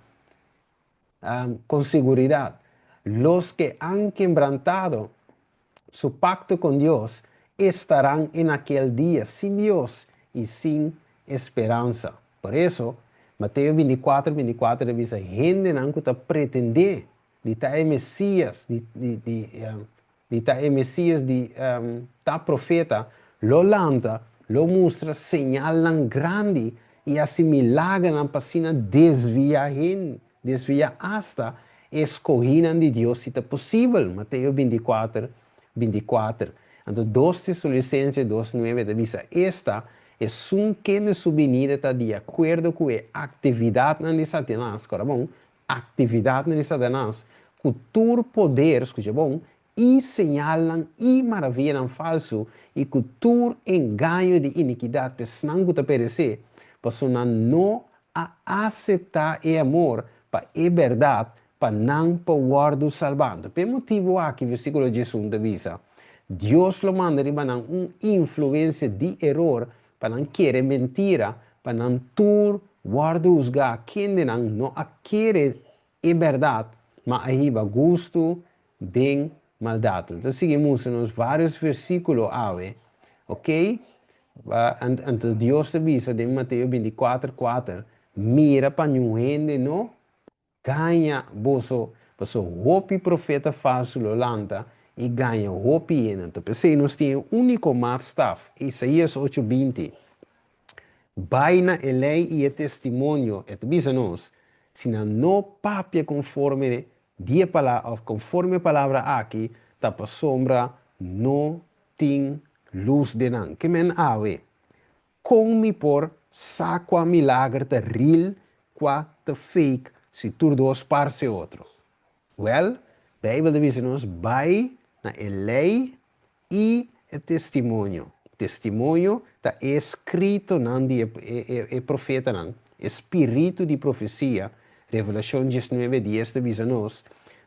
con seguridad. Los que han quebrantado su pacto con Dios estarán en aquel día sin Dios y sin esperanza. Por eso, Mateo 24, 24 dice, gente não está pretender de estar Messias, de estar Messias, de estar profeta, lo lanta, lo mostra, señalan grande e assim milagre na pasina desvia hasta escoginan de Deus se é possível. Mateus 24, 24. Então, 2 Tessalonicenses 2:9 diz, esta é um que de sua venida está de acordo com a atividade de Satanás, agora bom, atividade de Satanás, cultura poder, escuta bom, e señalan e maravilham falso, e cultura engano de iniquidade, pesnang que perecer, para não aceitar o amor para a verdade, para não poder do salvando. Por motivo aqui, versículo 18 diz, Deus lo manda de uma influência de erro, para não querer mentira, para não tur guarda usgar quem não querer a verdade, mas aí vai gosto de maldade. Então, seguimos nos vários versículos, ok? Então, Deus te diz em Mateus 24, 4, mira para um gente não ganha vosso hopi profeta falso lolanta e ganha hopi então pensei nós temos único mais staff Isaías 8:20 vai na lei e testemunho diz nós se não papia conforme a palavra aqui tá para sombra não tem luz de não que men ave come por saco a milagre te real qua te fake se tu dois parse outro. Well, a Bíblia diz-nos, vai na lei e o testemunho. Testemunho está escrito na profeta, espírito de profecia. Revelação 19:10 diz-nos,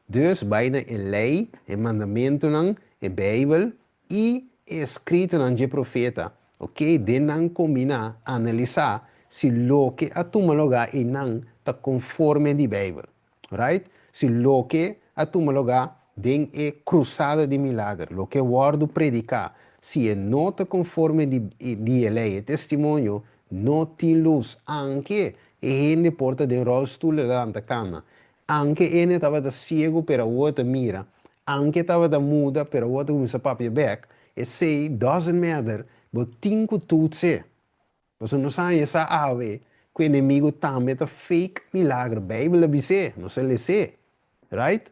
dus vai na lei, o mandamento na Bíblia e escrito na profeta. Ok? De não combinar, analisar se lo que a toma lugar e não está conforme a Bíblia. Right? Se lo que a toma lugar den é cruzada de milagre, lo que guardo predicar, se é não está conforme de lei e testemunho, não tem luz, anche e gente porta de rolstoel durante a cama, anche ele estava cego para o outro mira, anche estava muda para o outro com seu papel back, e sei, doesn't matter, but tinko tutse. Você não sabe essa ave, que o inimigo também é fake milagre. A Bíblia diz, não se lê, right?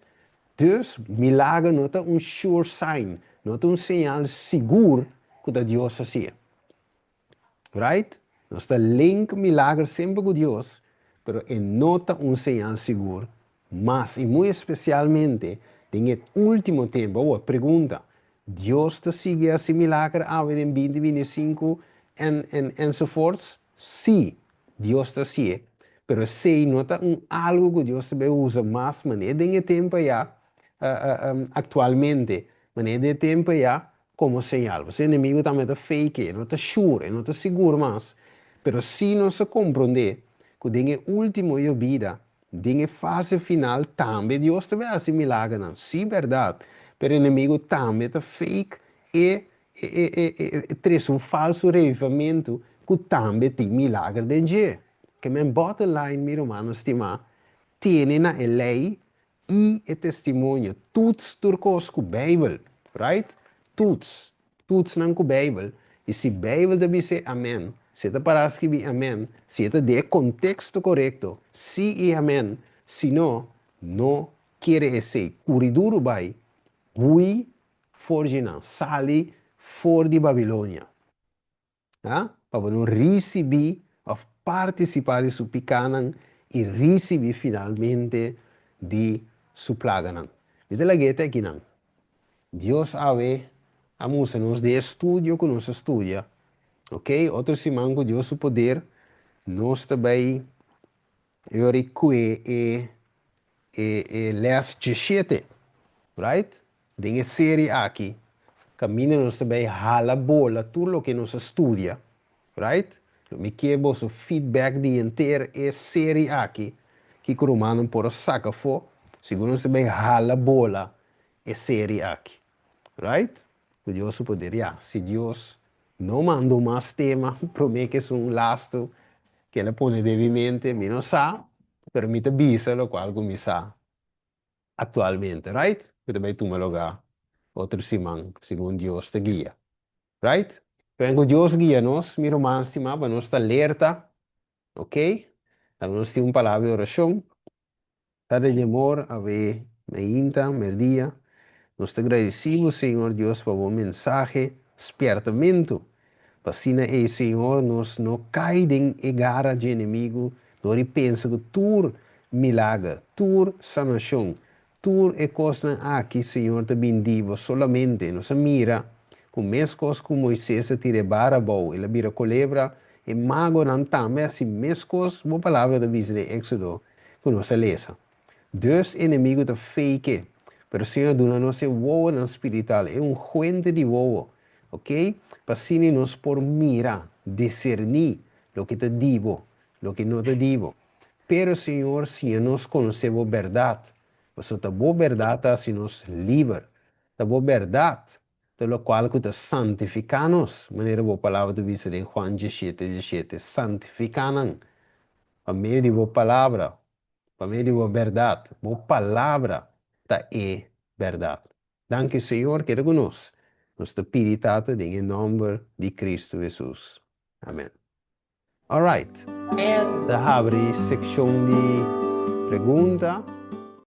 Dus, milagre não é sure sign, não é sinal seguro que Deus fazia. Right? Não está link milagre sempre com Deus, mas não é sinal seguro. Mas, e muito especialmente, em último tempo, pergunta, Deus te sigue esse milagre em 2025 enzovoorts? Sim, Deus te sigue. Pero sei não é algo que Deus te usa mais, mas é de tempo já, atualmente, mas é de tempo já como sinal. Você inimigo também é fake, não é sure, não é seguro mais. Pero se não se compreender que em último de vida, em fase final, também Deus te vai fazer milagre. Sim, verdade. Pero o inimigo também é fake e traz falso revivimento que também tem milagre dentro. Que meu bottom line, meu irmão, estimar, tem na lei e o testemunho. Todos turcos com a Bíblia, right? Todos não com a Bíblia. E se a Bíblia deve dizer amém, se está para escrever amém, se está de contexto correto, sim e amém, se não, não quer dizer, corredor vai, Ui forginan, sali for de Babilônia. Para não receber ou participar de sua pecanan e receber finalmente de su plaga. Vete la gueta aqui não. Deus ave a nos de estudio que nos estudia, ok? Outro semana com Deus o poder, nós também les 17, right? Tem série aqui, caminha nós também hala bola, tudo o que nos estudia, right? Me quero o feedback de inteira série aqui, que o romano por saca for, segundo nós também hala bola, série aqui, right? Que Deus o poder, se Deus não mandou mais tema, promete que é lasto, que ele põe devidamente, me não sabe, permite visa, lo qual começa atualmente, right? Que também toma lugar outro semana, segundo Deus te guia, right? Quando Deus guia nós, meu irmão estimado, nós está alerta, ok? Então nós temos uma palavra de oração, está de amor, a ver, me inta, me dia, nós te agradecemos, Senhor Deus, por o mensagem, despertamento, Vacina e Senhor, nós não caem em garra de inimigo, nós pensamos que tudo milagre, tudo sanação, tudo é coisa aqui, Senhor, te bendigo, solamente nos mira, com mesmas coisas que Moisés tira para boa, ele vira colebra, e mago não também, assim, mesmas coisas, boa palavra da visão de Éxodo, que nós lesa. Deus inimigo de fake, pero Senhor, dona-nos voa no espiritual, é fuente de voa, ok? Para nos por mira, discernir lo que te digo, lo que no te digo. Pero, Senhor, se nós conhecemos a verdade, você está boa verdade, se nos livra, está boa verdade, pelo qual que te santificanos, maneira boa palavra do vista em Juan 17, santificanan, para meio de boa palavra, para meio de boa verdade, boa palavra, tá é verdade. Danke, Senhor, que conosco. Nos te pedimos em nome de Cristo Jesus. Amém. Alright. Da abre seção de pergunta.